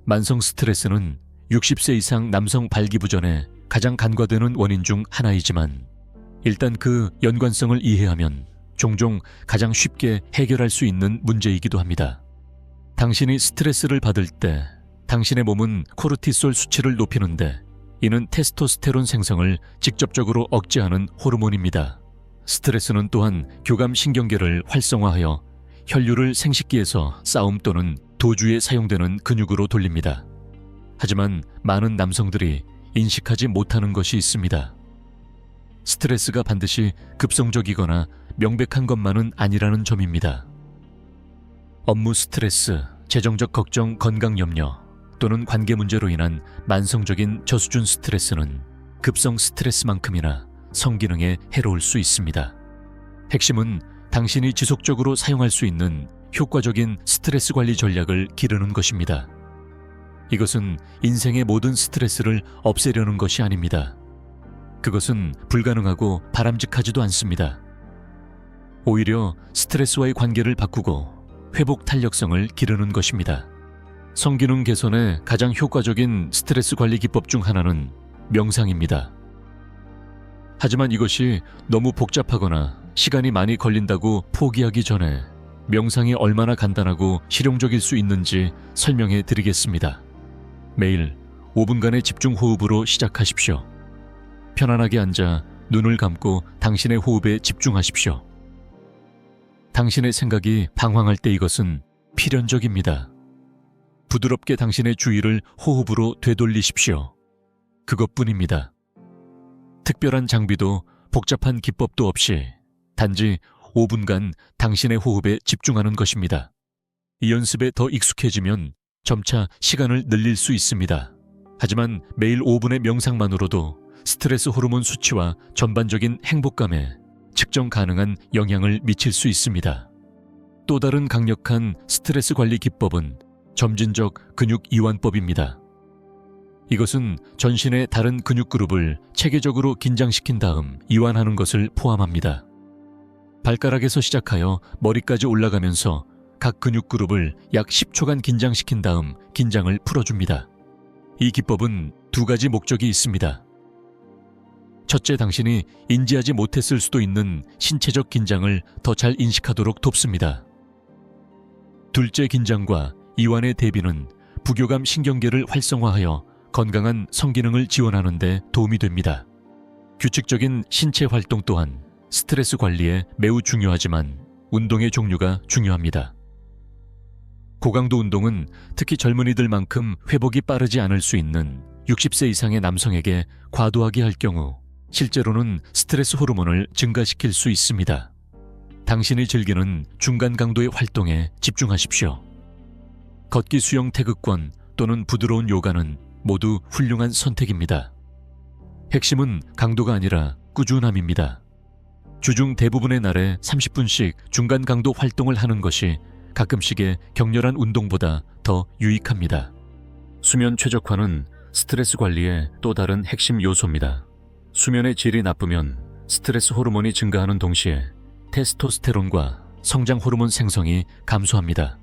만성 스트레스는 60세 이상 남성 발기부전의 가장 간과되는 원인 중 하나이지만 일단 그 연관성을 이해하면 종종 가장 쉽게 해결할 수 있는 문제이기도 합니다. 당신이 스트레스를 받을 때 당신의 몸은 코르티솔 수치를 높이는데 이는 테스토스테론 생성을 직접적으로 억제하는 호르몬입니다. 스트레스는 또한 교감신경계를 활성화하여 혈류를 생식기에서 싸움 또는 도주에 사용되는 근육으로 돌립니다. 하지만 많은 남성들이 인식하지 못하는 것이 있습니다. 스트레스가 반드시 급성적이거나 명백한 것만은 아니라는 점입니다. 업무 스트레스, 재정적 걱정, 건강 염려 또는 관계 문제로 인한 만성적인 저수준 스트레스는 급성 스트레스만큼이나 성기능에 해로울 수 있습니다. 핵심은 당신이 지속적으로 사용할 수 있는 효과적인 스트레스 관리 전략을 기르는 것입니다. 이것은 인생의 모든 스트레스를 없애려는 것이 아닙니다. 그것은 불가능하고 바람직하지도 않습니다. 오히려 스트레스와의 관계를 바꾸고 회복 탄력성을 기르는 것입니다. 성기능 개선의 가장 효과적인 스트레스 관리 기법 중 하나는 명상입니다. 하지만 이것이 너무 복잡하거나 시간이 많이 걸린다고 포기하기 전에 명상이 얼마나 간단하고 실용적일 수 있는지 설명해 드리겠습니다. 매일 5분간의 집중 호흡으로 시작하십시오. 편안하게 앉아 눈을 감고 당신의 호흡에 집중하십시오. 당신의 생각이 방황할 때 이것은 필연적입니다. 부드럽게 당신의 주의를 호흡으로 되돌리십시오. 그것뿐입니다. 특별한 장비도 복잡한 기법도 없이 단지 5분간 당신의 호흡에 집중하는 것입니다. 이 연습에 더 익숙해지면 점차 시간을 늘릴 수 있습니다. 하지만 매일 5분의 명상만으로도 스트레스 호르몬 수치와 전반적인 행복감에 측정 가능한 영향을 미칠 수 있습니다. 또 다른 강력한 스트레스 관리 기법은 점진적 근육 이완법입니다. 이것은 전신의 다른 근육 그룹을 체계적으로 긴장시킨 다음 이완하는 것을 포함합니다. 발가락에서 시작하여 머리까지 올라가면서 각 근육 그룹을 약 10초간 긴장시킨 다음 긴장을 풀어줍니다. 이 기법은 두 가지 목적이 있습니다. 첫째, 당신이 인지하지 못했을 수도 있는 신체적 긴장을 더 잘 인식하도록 돕습니다. 둘째, 긴장과 이완의 대비는 부교감 신경계를 활성화하여 건강한 성기능을 지원하는 데 도움이 됩니다. 규칙적인 신체 활동 또한 스트레스 관리에 매우 중요하지만 운동의 종류가 중요합니다. 고강도 운동은 특히 젊은이들만큼 회복이 빠르지 않을 수 있는 60세 이상의 남성에게 과도하게 할 경우 실제로는 스트레스 호르몬을 증가시킬 수 있습니다. 당신이 즐기는 중간 강도의 활동에 집중하십시오. 걷기, 수영, 태극권 또는 부드러운 요가는 모두 훌륭한 선택입니다. 핵심은 강도가 아니라 꾸준함입니다. 주중 대부분의 날에 30분씩 중간 강도 활동을 하는 것이 가끔씩의 격렬한 운동보다 더 유익합니다. 수면 최적화는 스트레스 관리의 또 다른 핵심 요소입니다. 수면의 질이 나쁘면 스트레스 호르몬이 증가하는 동시에 테스토스테론과 성장 호르몬 생성이 감소합니다.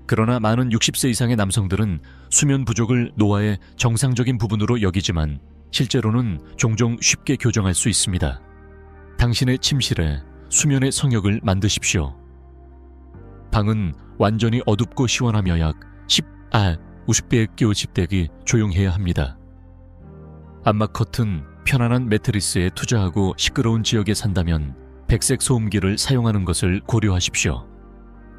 그러나 많은 60세 이상의 남성들은 수면 부족을 노화의 정상적인 부분으로 여기지만 실제로는 종종 쉽게 교정할 수 있습니다. 당신의 침실에 수면의 성역을 만드십시오. 방은 완전히 어둡고 시원하며 약 50배의 조용해야 합니다. 암막 커튼, 편안한 매트리스에 투자하고 시끄러운 지역에 산다면 백색 소음기를 사용하는 것을 고려하십시오.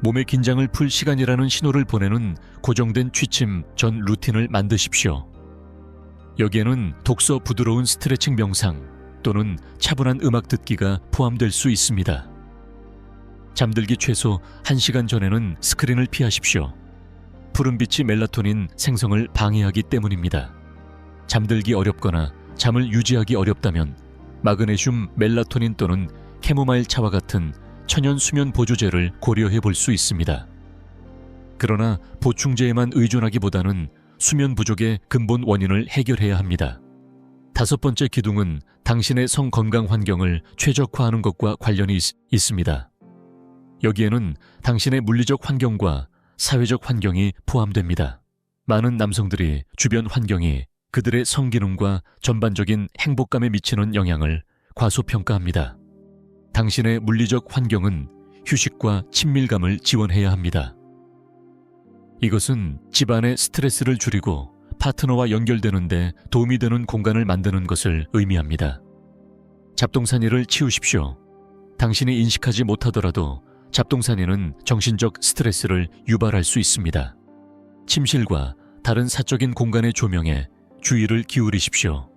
몸의 긴장을 풀 시간이라는 신호를 보내는 고정된 취침 전 루틴을 만드십시오. 여기에는 독서, 부드러운 스트레칭, 명상 또는 차분한 음악 듣기가 포함될 수 있습니다. 잠들기 최소 1시간 전에는 스크린을 피하십시오. 푸른빛이 멜라토닌 생성을 방해하기 때문입니다. 잠들기 어렵거나 잠을 유지하기 어렵다면 마그네슘, 멜라토닌 또는 캐모마일 차와 같은 천연 수면 보조제를 고려해 볼 수 있습니다. 그러나 보충제에만 의존하기보다는 수면 부족의 근본 원인을 해결해야 합니다. 5번째 기둥은 당신의 성 건강 환경을 최적화하는 것과 관련이 있습니다. 여기에는 당신의 물리적 환경과 사회적 환경이 포함됩니다. 많은 남성들이 주변 환경이 그들의 성기능과 전반적인 행복감에 미치는 영향을 과소평가합니다. 당신의 물리적 환경은 휴식과 친밀감을 지원해야 합니다. 이것은 집안의 스트레스를 줄이고 파트너와 연결되는 데 도움이 되는 공간을 만드는 것을 의미합니다. 잡동사니를 치우십시오. 당신이 인식하지 못하더라도 잡동사니는 정신적 스트레스를 유발할 수 있습니다. 침실과 다른 사적인 공간의 조명에 주의를 기울이십시오.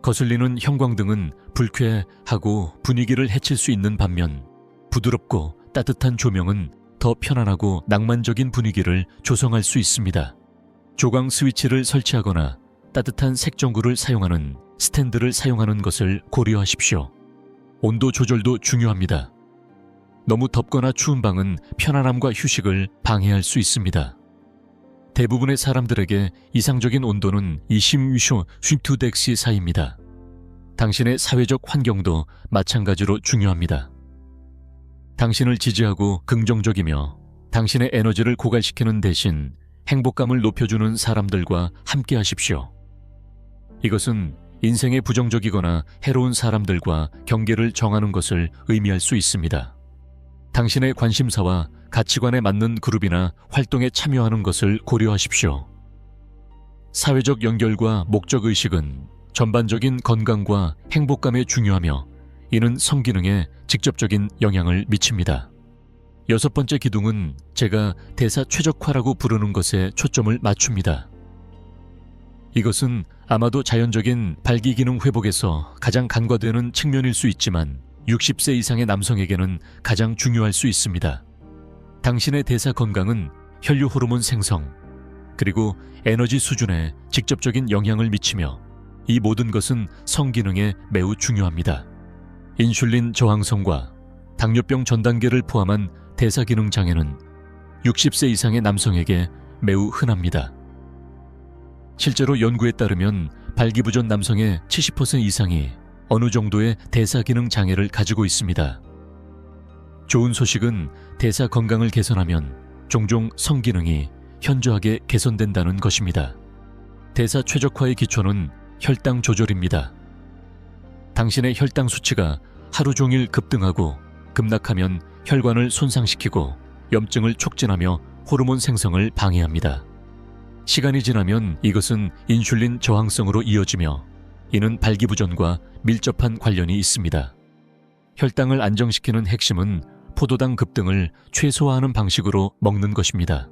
거슬리는 형광등은 불쾌하고 분위기를 해칠 수 있는 반면 부드럽고 따뜻한 조명은 더 편안하고 낭만적인 분위기를 조성할 수 있습니다. 조광 스위치를 설치하거나 따뜻한 색전구를 사용하는 스탠드를 사용하는 것을 고려하십시오. 온도 조절도 중요합니다. 너무 덥거나 추운 방은 편안함과 휴식을 방해할 수 있습니다. 대부분의 사람들에게 이상적인 온도는 26도 사이입니다. 당신의 사회적 환경도 마찬가지로 중요합니다. 당신을 지지하고 긍정적이며 당신의 에너지를 고갈시키는 대신 행복감을 높여주는 사람들과 함께 하십시오. 이것은 인생에 부정적이거나 해로운 사람들과 경계를 정하는 것을 의미할 수 있습니다. 당신의 관심사와 가치관에 맞는 그룹이나 활동에 참여하는 것을 고려하십시오. 사회적 연결과 목적의식은 전반적인 건강과 행복감에 중요하며 이는 성기능에 직접적인 영향을 미칩니다. 6번째 기둥은 제가 대사 최적화라고 부르는 것에 초점을 맞춥니다. 이것은 아마도 자연적인 발기기능 회복에서 가장 간과되는 측면일 수 있지만 60세 이상의 남성에게는 가장 중요할 수 있습니다. 당신의 대사 건강은 혈류 호르몬 생성, 그리고 에너지 수준에 직접적인 영향을 미치며 이 모든 것은 성기능에 매우 중요합니다. 인슐린 저항성과 당뇨병 전 단계를 포함한 대사기능 장애는 60세 이상의 남성에게 매우 흔합니다. 실제로 연구에 따르면 발기부전 남성의 70% 이상이 어느 정도의 대사기능 장애를 가지고 있습니다. 좋은 소식은 대사 건강을 개선하면 종종 성기능이 현저하게 개선된다는 것입니다. 대사 최적화의 기초는 혈당 조절입니다. 당신의 혈당 수치가 하루 종일 급등하고 급락하면 혈관을 손상시키고 염증을 촉진하며 호르몬 생성을 방해합니다. 시간이 지나면 이것은 인슐린 저항성으로 이어지며 이는 발기부전과 밀접한 관련이 있습니다. 혈당을 안정시키는 핵심은 포도당 급등을 최소화하는 방식으로 먹는 것입니다.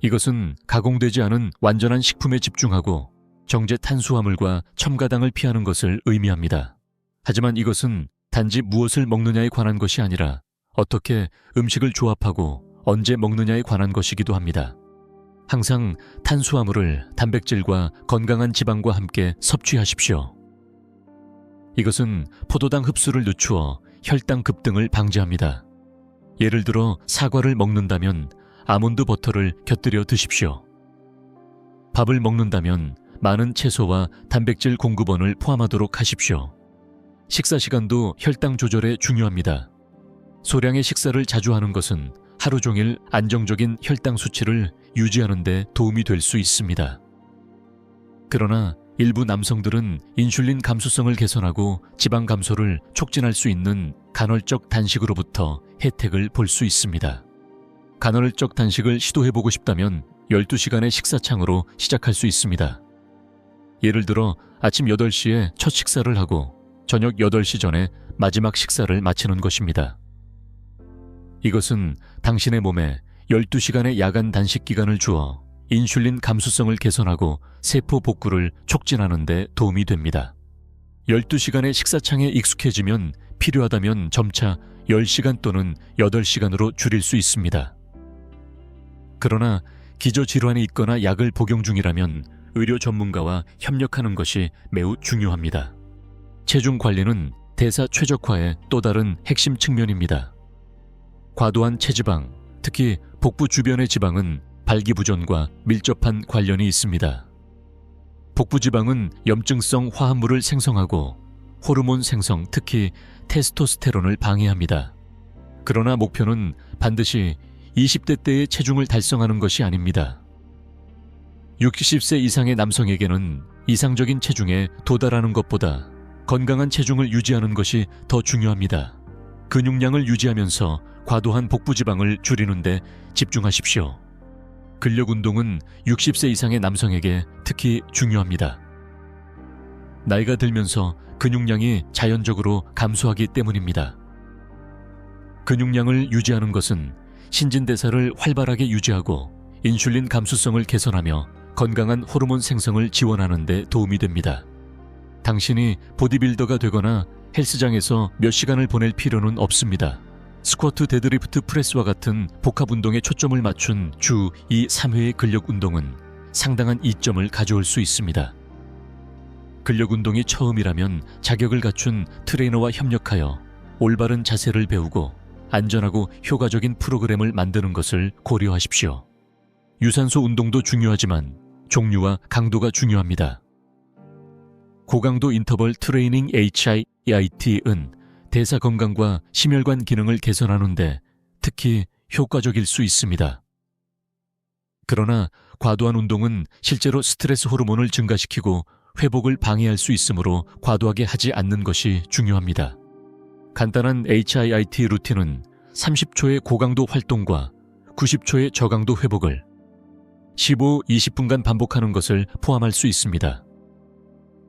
이것은 가공되지 않은 완전한 식품에 집중하고 정제 탄수화물과 첨가당을 피하는 것을 의미합니다. 하지만 이것은 단지 무엇을 먹느냐에 관한 것이 아니라 어떻게 음식을 조합하고 언제 먹느냐에 관한 것이기도 합니다. 항상 탄수화물을 단백질과 건강한 지방과 함께 섭취하십시오. 이것은 포도당 흡수를 늦추어 혈당 급등을 방지합니다. 예를 들어 사과를 먹는다면 아몬드 버터를 곁들여 드십시오. 밥을 먹는다면 많은 채소와 단백질 공급원을 포함하도록 하십시오. 식사 시간도 혈당 조절에 중요합니다. 소량의 식사를 자주 하는 것은 하루 종일 안정적인 혈당 수치를 유지하는 데 도움이 될 수 있습니다. 그러나 일부 남성들은 인슐린 감수성을 개선하고 지방 감소를 촉진할 수 있는 간헐적 단식으로부터 혜택을 볼 수 있습니다. 간헐적 단식을 시도해보고 싶다면 12시간의 식사창으로 시작할 수 있습니다. 예를 들어 아침 8시에 첫 식사를 하고 저녁 8시 전에 마지막 식사를 마치는 것입니다. 이것은 당신의 몸에 12시간의 야간 단식 기간을 주어 인슐린 감수성을 개선하고 세포 복구를 촉진하는 데 도움이 됩니다. 12시간의 식사창에 익숙해지면 필요하다면 점차 10시간 또는 8시간으로 줄일 수 있습니다. 그러나 기저질환이 있거나 약을 복용 중이라면 의료 전문가와 협력하는 것이 매우 중요합니다. 체중 관리는 대사 최적화의 또 다른 핵심 측면입니다. 과도한 체지방, 특히 복부 주변의 지방은 발기부전과 밀접한 관련이 있습니다. 복부 지방은 염증성 화합물을 생성하고 호르몬 생성, 특히 테스토스테론을 방해합니다. 그러나 목표는 반드시 20대 때의 체중을 달성하는 것이 아닙니다. 60세 이상의 남성에게는 이상적인 체중에 도달하는 것보다 건강한 체중을 유지하는 것이 더 중요합니다. 근육량을 유지하면서 과도한 복부 지방을 줄이는 데 집중하십시오. 근력 운동은 60세 이상의 남성에게 특히 중요합니다. 나이가 들면서 근육량이 자연적으로 감소하기 때문입니다. 근육량을 유지하는 것은 신진대사를 활발하게 유지하고 인슐린 감수성을 개선하며 건강한 호르몬 생성을 지원하는 데 도움이 됩니다. 당신이 보디빌더가 되거나 헬스장에서 몇 시간을 보낼 필요는 없습니다. 스쿼트, 데드리프트, 프레스와 같은 복합 운동에 초점을 맞춘 주 2, 3회의 근력 운동은 상당한 이점을 가져올 수 있습니다. 근력 운동이 처음이라면 자격을 갖춘 트레이너와 협력하여 올바른 자세를 배우고 안전하고 효과적인 프로그램을 만드는 것을 고려하십시오. 유산소 운동도 중요하지만 종류와 강도가 중요합니다. 고강도 인터벌 트레이닝 HIIT은 대사 건강과 심혈관 기능을 개선하는데 특히 효과적일 수 있습니다. 그러나 과도한 운동은 실제로 스트레스 호르몬을 증가시키고 회복을 방해할 수 있으므로 과도하게 하지 않는 것이 중요합니다. 간단한 HIIT 루틴은 30초의 고강도 활동과 90초의 저강도 회복을 15-20분간 반복하는 것을 포함할 수 있습니다.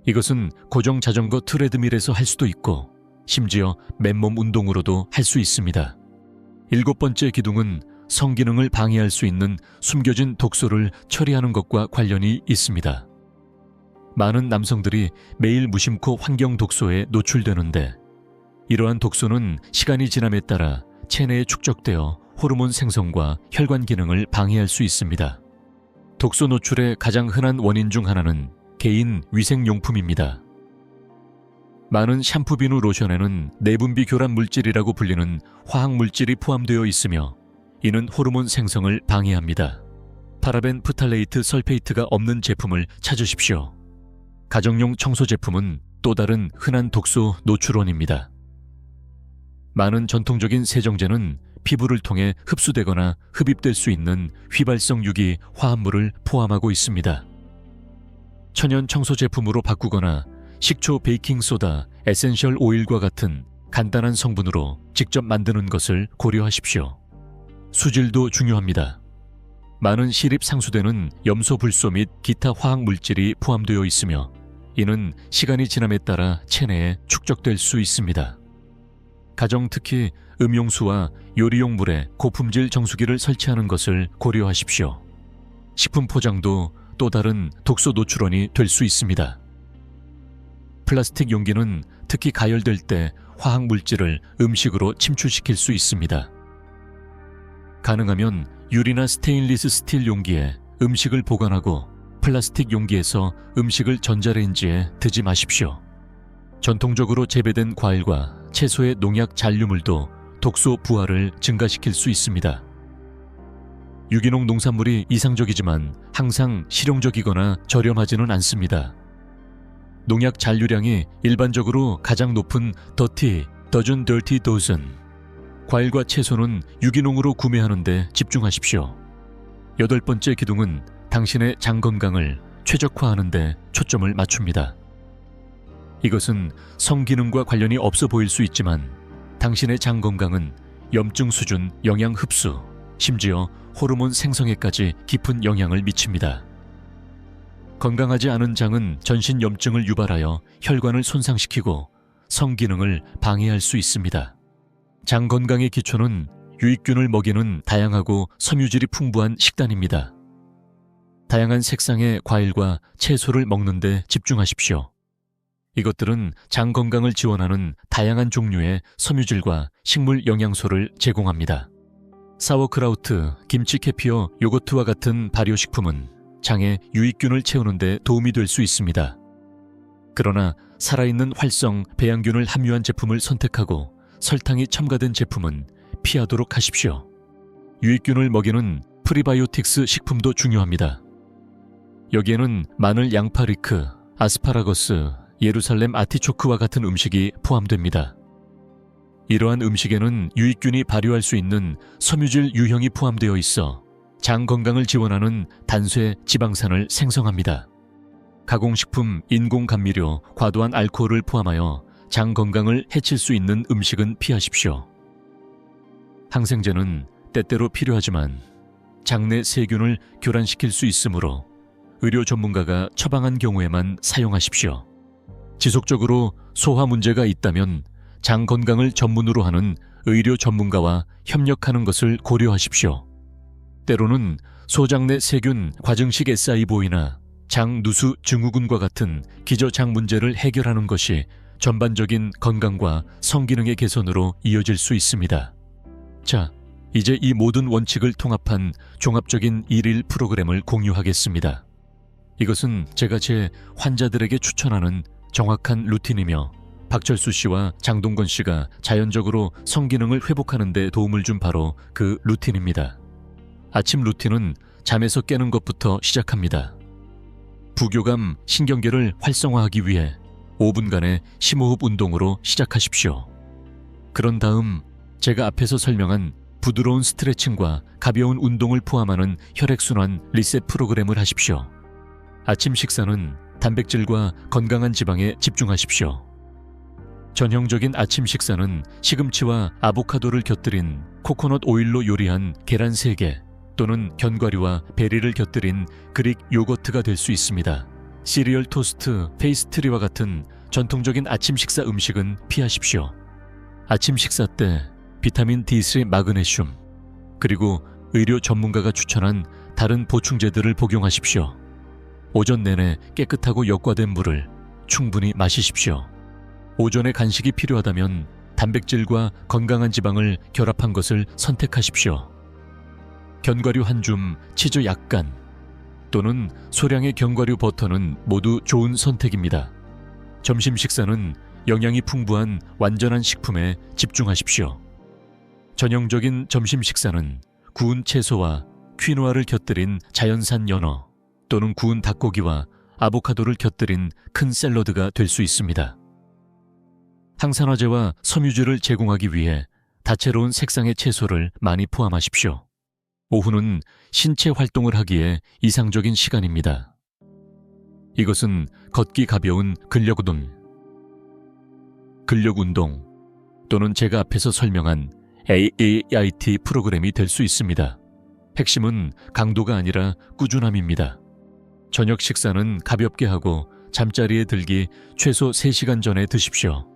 이것은 고정 자전거 트레드밀에서 할 수도 있고 심지어 맨몸 운동으로도 할 수 있습니다. 7번째 기둥은 성기능을 방해할 수 있는 숨겨진 독소를 처리하는 것과 관련이 있습니다. 많은 남성들이 매일 무심코 환경 독소에 노출되는데 이러한 독소는 시간이 지남에 따라 체내에 축적되어 호르몬 생성과 혈관 기능을 방해할 수 있습니다. 독소 노출의 가장 흔한 원인 중 하나는 개인 위생용품입니다. 많은 샴푸, 비누, 로션에는 내분비 교란 물질이라고 불리는 화학물질이 포함되어 있으며 이는 호르몬 생성을 방해합니다. 파라벤, 프탈레이트, 설페이트가 없는 제품을 찾으십시오. 가정용 청소 제품은 또 다른 흔한 독소 노출원입니다. 많은 전통적인 세정제는 피부를 통해 흡수되거나 흡입될 수 있는 휘발성 유기 화합물을 포함하고 있습니다. 천연 청소 제품으로 바꾸거나 식초, 베이킹소다, 에센셜 오일과 같은 간단한 성분으로 직접 만드는 것을 고려하십시오. 수질도 중요합니다. 많은 시립 상수대는 염소, 불소 및 기타 화학 물질이 포함되어 있으며 이는 시간이 지남에 따라 체내에 축적될 수 있습니다. 가정, 특히 음용수와 요리용 물에 고품질 정수기를 설치하는 것을 고려하십시오. 식품 포장도 또 다른 독소 노출원이 될 수 있습니다. 플라스틱 용기는 특히 가열될 때 화학 물질을 음식으로 침출시킬 수 있습니다. 가능하면 유리나 스테인리스 스틸 용기에 음식을 보관하고 플라스틱 용기에서 음식을 전자레인지에 드지 마십시오. 전통적으로 재배된 과일과 채소의 농약 잔류물도 독소 부하를 증가시킬 수 있습니다. 유기농 농산물이 이상적이지만 항상 실용적이거나 저렴하지는 않습니다. 농약 잔류량이 일반적으로 가장 높은 더준 더티 도즌. 과일과 채소는 유기농으로 구매하는데 집중하십시오. 8번째 기둥은 당신의 장 건강을 최적화하는 데 초점을 맞춥니다. 이것은 성기능과 관련이 없어 보일 수 있지만 당신의 장 건강은 염증 수준, 영양 흡수, 심지어 호르몬 생성에까지 깊은 영향을 미칩니다. 건강하지 않은 장은 전신 염증을 유발하여 혈관을 손상시키고 성기능을 방해할 수 있습니다. 장 건강의 기초는 유익균을 먹이는 다양하고 섬유질이 풍부한 식단입니다. 다양한 색상의 과일과 채소를 먹는 데 집중하십시오. 이것들은 장 건강을 지원하는 다양한 종류의 섬유질과 식물 영양소를 제공합니다. 사워크라우트, 김치, 캐피어, 요거트와 같은 발효식품은 장에 유익균을 채우는 데 도움이 될 수 있습니다. 그러나 살아있는 활성 배양균을 함유한 제품을 선택하고 설탕이 첨가된 제품은 피하도록 하십시오. 유익균을 먹이는 프리바이오틱스 식품도 중요합니다. 여기에는 마늘 양파리크, 아스파라거스, 예루살렘 아티초크와 같은 음식이 포함됩니다. 이러한 음식에는 유익균이 발효할 수 있는 섬유질 유형이 포함되어 있어 장 건강을 지원하는 단쇄 지방산을 생성합니다. 가공식품, 인공감미료, 과도한 알코올을 포함하여 장 건강을 해칠 수 있는 음식은 피하십시오. 항생제는 때때로 필요하지만 장내 세균을 교란시킬 수 있으므로 의료 전문가가 처방한 경우에만 사용하십시오. 지속적으로 소화 문제가 있다면 장 건강을 전문으로 하는 의료 전문가와 협력하는 것을 고려하십시오. 때로는 소장내 세균 과증식 SIBO이나 장 누수 증후군과 같은 기저장 문제를 해결하는 것이 전반적인 건강과 성기능의 개선으로 이어질 수 있습니다. 자, 이제 이 모든 원칙을 통합한 종합적인 일일 프로그램을 공유하겠습니다. 이것은 제가 제 환자들에게 추천하는 정확한 루틴이며 박철수 씨와 장동건 씨가 자연적으로 성기능을 회복하는 데 도움을 준 바로 그 루틴입니다. 아침 루틴은 잠에서 깨는 것부터 시작합니다. 부교감 신경계를 활성화하기 위해 5분간의 심호흡 운동으로 시작하십시오. 그런 다음 제가 앞에서 설명한 부드러운 스트레칭과 가벼운 운동을 포함하는 혈액순환 리셋 프로그램을 하십시오. 아침 식사는 단백질과 건강한 지방에 집중하십시오. 전형적인 아침 식사는 시금치와 아보카도를 곁들인 코코넛 오일로 요리한 계란 3개 또는 견과류와 베리를 곁들인 그릭 요거트가 될 수 있습니다. 시리얼 토스트, 페이스트리와 같은 전통적인 아침 식사 음식은 피하십시오. 아침 식사 때 비타민 D3, 마그네슘, 그리고 의료 전문가가 추천한 다른 보충제들을 복용하십시오. 오전 내내 깨끗하고 역과된 물을 충분히 마시십시오. 오전에 간식이 필요하다면 단백질과 건강한 지방을 결합한 것을 선택하십시오. 견과류 한 줌, 치즈 약간, 또는 소량의 견과류 버터는 모두 좋은 선택입니다. 점심 식사는 영양이 풍부한 완전한 식품에 집중하십시오. 전형적인 점심 식사는 구운 채소와 퀴노아를 곁들인 자연산 연어 또는 구운 닭고기와 아보카도를 곁들인 큰 샐러드가 될 수 있습니다. 항산화제와 섬유질을 제공하기 위해 다채로운 색상의 채소를 많이 포함하십시오. 오후는 신체 활동을 하기에 이상적인 시간입니다. 이것은 걷기 가벼운 근력운동 또는 제가 앞에서 설명한 AAIT 프로그램이 될 수 있습니다. 핵심은 강도가 아니라 꾸준함입니다. 저녁 식사는 가볍게 하고 잠자리에 들기 최소 3시간 전에 드십시오.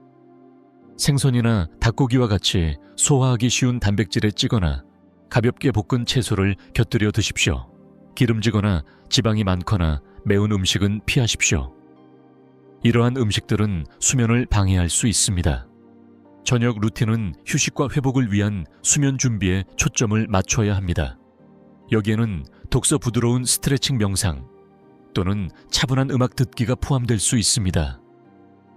생선이나 닭고기와 같이 소화하기 쉬운 단백질에 찌거나 가볍게 볶은 채소를 곁들여 드십시오. 기름지거나 지방이 많거나 매운 음식은 피하십시오. 이러한 음식들은 수면을 방해할 수 있습니다. 저녁 루틴은 휴식과 회복을 위한 수면 준비에 초점을 맞춰야 합니다. 여기에는 독서 부드러운 스트레칭 명상 또는 차분한 음악 듣기가 포함될 수 있습니다.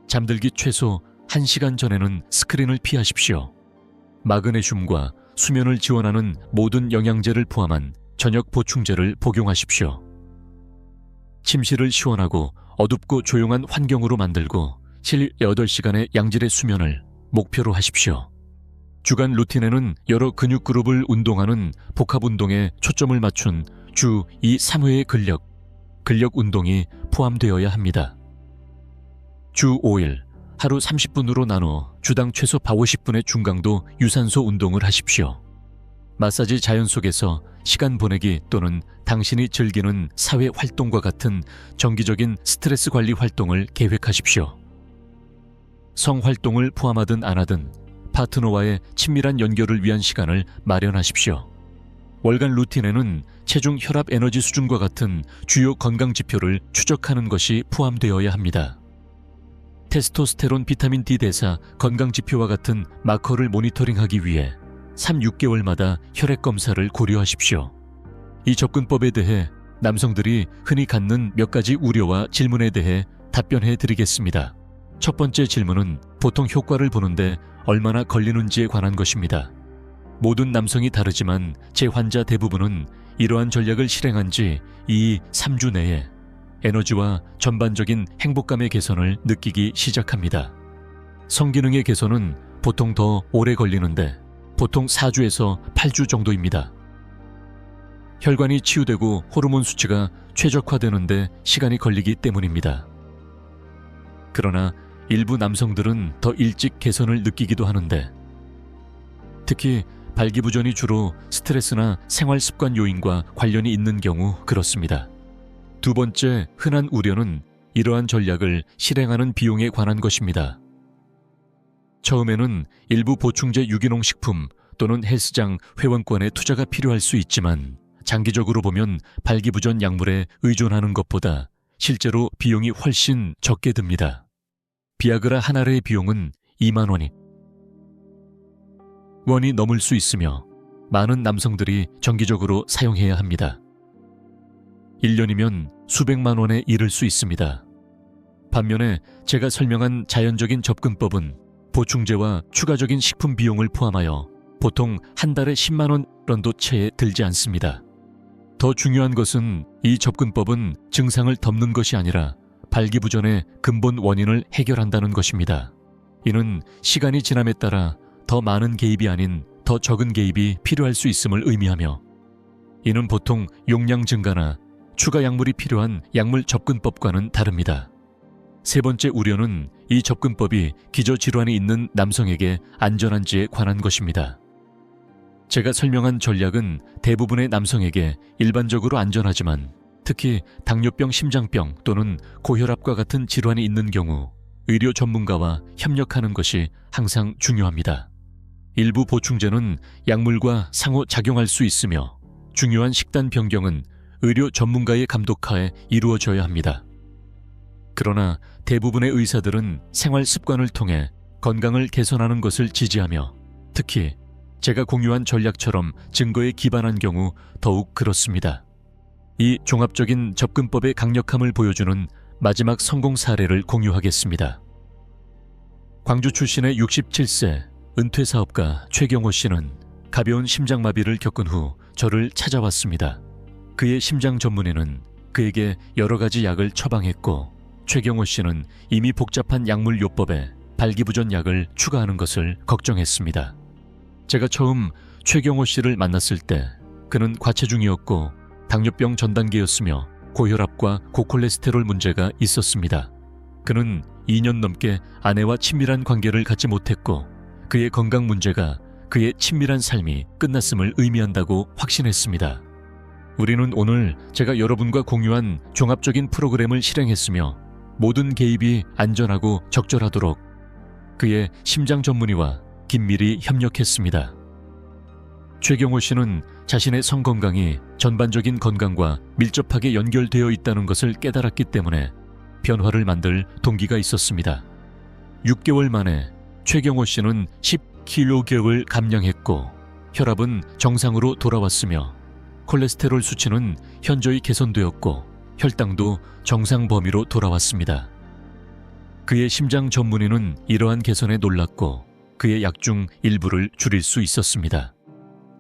잠들기 최소 1시간 전에는 스크린을 피하십시오. 마그네슘과 수면을 지원하는 모든 영양제를 포함한 저녁 보충제를 복용하십시오. 침실을 시원하고 어둡고 조용한 환경으로 만들고 8시간의 양질의 수면을 목표로 하십시오. 주간 루틴에는 여러 근육 그룹을 운동하는 복합 운동에 초점을 맞춘 주 2, 3회의 근력 운동이 포함되어야 합니다. 주 5일 하루 30분으로 나눠 주당 최소 50분의 중강도 유산소 운동을 하십시오. 마사지 자연 속에서 시간 보내기 또는 당신이 즐기는 사회 활동과 같은 정기적인 스트레스 관리 활동을 계획하십시오. 성활동을 포함하든 안 하든 파트너와의 친밀한 연결을 위한 시간을 마련하십시오. 월간 루틴에는 체중, 혈압, 에너지 수준과 같은 주요 건강 지표를 추적하는 것이 포함되어야 합니다. 테스토스테론, 비타민 D 대사, 건강 지표와 같은 마커를 모니터링하기 위해 3, 6개월마다 혈액 검사를 고려하십시오. 이 접근법에 대해 남성들이 흔히 갖는 몇 가지 우려와 질문에 대해 답변해 드리겠습니다. 첫 번째 질문은 보통 효과를 보는데 얼마나 걸리는지에 관한 것입니다. 모든 남성이 다르지만 제 환자 대부분은 이러한 전략을 실행한 지 2, 3주 내에 에너지와 전반적인 행복감의 개선을 느끼기 시작합니다. 성기능의 개선은 보통 더 오래 걸리는데 보통 4주에서 8주 정도입니다. 혈관이 치유되고 호르몬 수치가 최적화되는데 시간이 걸리기 때문입니다. 그러나 일부 남성들은 더 일찍 개선을 느끼기도 하는데, 특히 발기부전이 주로 스트레스나 생활 습관 요인과 관련이 있는 경우 그렇습니다. 두 번째 흔한 우려는 이러한 전략을 실행하는 비용에 관한 것입니다. 처음에는 일부 보충제 유기농 식품 또는 헬스장 회원권에 투자가 필요할 수 있지만 장기적으로 보면 발기부전 약물에 의존하는 것보다 실제로 비용이 훨씬 적게 듭니다. 비아그라 한 알의 비용은 2만 원이 넘을 수 있으며 많은 남성들이 정기적으로 사용해야 합니다. 1년이면 수백만 원에 이를 수 있습니다. 반면에 제가 설명한 자연적인 접근법은 보충제와 추가적인 식품 비용을 포함하여 보통 한 달에 10만 원 정도 채에 들지 않습니다. 더 중요한 것은 이 접근법은 증상을 덮는 것이 아니라 발기부전의 근본 원인을 해결한다는 것입니다. 이는 시간이 지남에 따라 더 많은 개입이 아닌 더 적은 개입이 필요할 수 있음을 의미하며, 이는 보통 용량 증가나 추가 약물이 필요한 약물 접근법과는 다릅니다. 세 번째 우려는 이 접근법이 기저질환이 있는 남성에게 안전한지에 관한 것입니다. 제가 설명한 전략은 대부분의 남성에게 일반적으로 안전하지만 특히 당뇨병, 심장병 또는 고혈압과 같은 질환이 있는 경우 의료 전문가와 협력하는 것이 항상 중요합니다. 일부 보충제는 약물과 상호 작용할 수 있으며 중요한 식단 변경은 의료 전문가의 감독하에 이루어져야 합니다. 그러나 대부분의 의사들은 생활 습관을 통해 건강을 개선하는 것을 지지하며, 특히 제가 공유한 전략처럼 증거에 기반한 경우 더욱 그렇습니다. 이 종합적인 접근법의 강력함을 보여주는 마지막 성공 사례를 공유하겠습니다. 광주 출신의 67세 은퇴 사업가 최경호 씨는 가벼운 심장마비를 겪은 후 저를 찾아왔습니다. 그의 심장 전문의는 그에게 여러 가지 약을 처방했고, 최경호 씨는 이미 복잡한 약물 요법에 발기부전 약을 추가하는 것을 걱정했습니다. 제가 처음 최경호 씨를 만났을 때 그는 과체중이었고 당뇨병 전 단계였으며 고혈압과 고콜레스테롤 문제가 있었습니다. 그는 2년 넘게 아내와 친밀한 관계를 갖지 못했고 그의 건강 문제가 그의 친밀한 삶이 끝났음을 의미한다고 확신했습니다. 우리는 오늘 제가 여러분과 공유한 종합적인 프로그램을 실행했으며 모든 개입이 안전하고 적절하도록 그의 심장 전문의와 긴밀히 협력했습니다. 최경호 씨는 자신의 성건강이 전반적인 건강과 밀접하게 연결되어 있다는 것을 깨달았기 때문에 변화를 만들 동기가 있었습니다. 6개월 만에 최경호 씨는 10kg을 감량했고 혈압은 정상으로 돌아왔으며 콜레스테롤 수치는 현저히 개선되었고 혈당도 정상 범위로 돌아왔습니다. 그의 심장 전문의는 이러한 개선에 놀랐고 그의 약 중 일부를 줄일 수 있었습니다.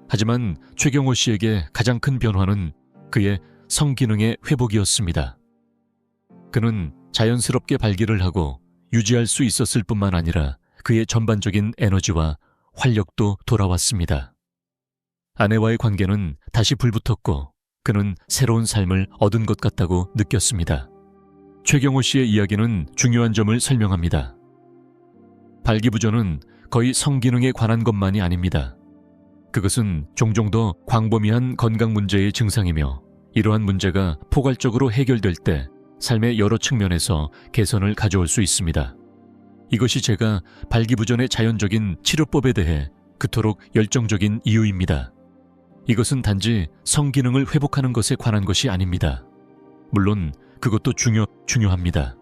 하지만 최경호 씨에게 가장 큰 변화는 그의 성기능의 회복이었습니다. 그는 자연스럽게 발기를 하고 유지할 수 있었을 뿐만 아니라 그의 전반적인 에너지와 활력도 돌아왔습니다. 아내와의 관계는 다시 불붙었고 그는 새로운 삶을 얻은 것 같다고 느꼈습니다. 최경호 씨의 이야기는 중요한 점을 설명합니다. 발기부전은 거의 성기능에 관한 것만이 아닙니다. 그것은 종종 더 광범위한 건강 문제의 증상이며 이러한 문제가 포괄적으로 해결될 때 삶의 여러 측면에서 개선을 가져올 수 있습니다. 이것이 제가 발기부전의 자연적인 치료법에 대해 그토록 열정적인 이유입니다. 이것은 단지 성기능을 회복하는 것에 관한 것이 아닙니다. 물론 그것도 중요합니다.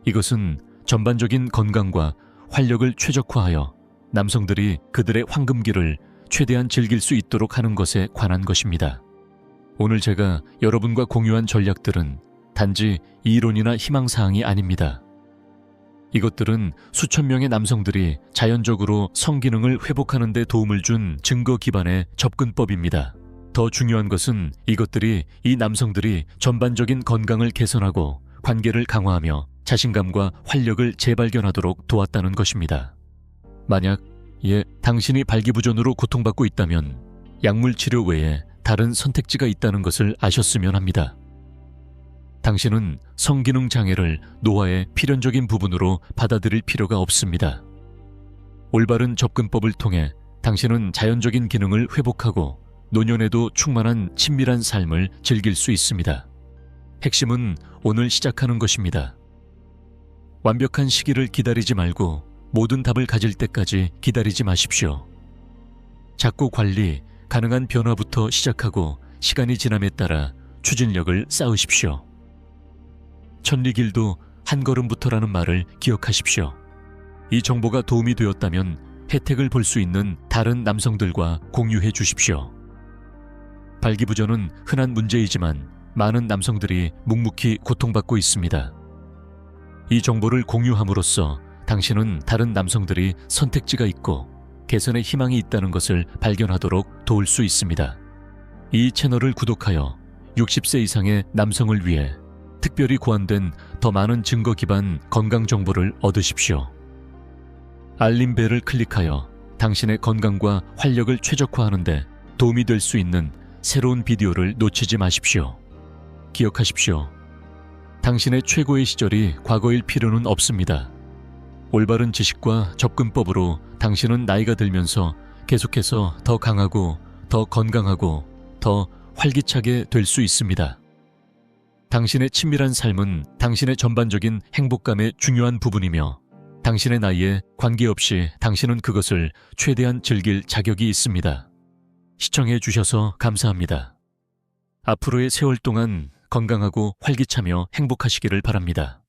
이것은 전반적인 건강과 활력을 최적화하여 남성들이 그들의 황금기를 최대한 즐길 수 있도록 하는 것에 관한 것입니다. 오늘 제가 여러분과 공유한 전략들은 단지 이론이나 희망사항이 아닙니다. 이것들은 수천 명의 남성들이 자연적으로 성기능을 회복하는 데 도움을 준 증거 기반의 접근법입니다. 더 중요한 것은 이것들이 이 남성들이 전반적인 건강을 개선하고 관계를 강화하며 자신감과 활력을 재발견하도록 도왔다는 것입니다. 만약 당신이 발기부전으로 고통받고 있다면 약물 치료 외에 다른 선택지가 있다는 것을 아셨으면 합니다. 당신은 성기능 장애를 노화의 필연적인 부분으로 받아들일 필요가 없습니다. 올바른 접근법을 통해 당신은 자연적인 기능을 회복하고 노년에도 충만한 친밀한 삶을 즐길 수 있습니다. 핵심은 오늘 시작하는 것입니다. 완벽한 시기를 기다리지 말고 모든 답을 가질 때까지 기다리지 마십시오. 작고 관리, 가능한 변화부터 시작하고 시간이 지남에 따라 추진력을 쌓으십시오. 천리길도 한 걸음부터라는 말을 기억하십시오. 이 정보가 도움이 되었다면 혜택을 볼 수 있는 다른 남성들과 공유해 주십시오. 발기부전은 흔한 문제이지만 많은 남성들이 묵묵히 고통받고 있습니다. 이 정보를 공유함으로써 당신은 다른 남성들이 선택지가 있고 개선의 희망이 있다는 것을 발견하도록 도울 수 있습니다. 이 채널을 구독하여 60세 이상의 남성을 위해 특별히 고안된 더 많은 증거 기반 건강 정보를 얻으십시오. 알림벨을 클릭하여 당신의 건강과 활력을 최적화하는 데 도움이 될 수 있는 새로운 비디오를 놓치지 마십시오. 기억하십시오. 당신의 최고의 시절이 과거일 필요는 없습니다. 올바른 지식과 접근법으로 당신은 나이가 들면서 계속해서 더 강하고 더 건강하고 더 활기차게 될 수 있습니다. 당신의 친밀한 삶은 당신의 전반적인 행복감의 중요한 부분이며 당신의 나이에 관계없이 당신은 그것을 최대한 즐길 자격이 있습니다. 시청해 주셔서 감사합니다. 앞으로의 세월 동안 건강하고 활기차며 행복하시기를 바랍니다.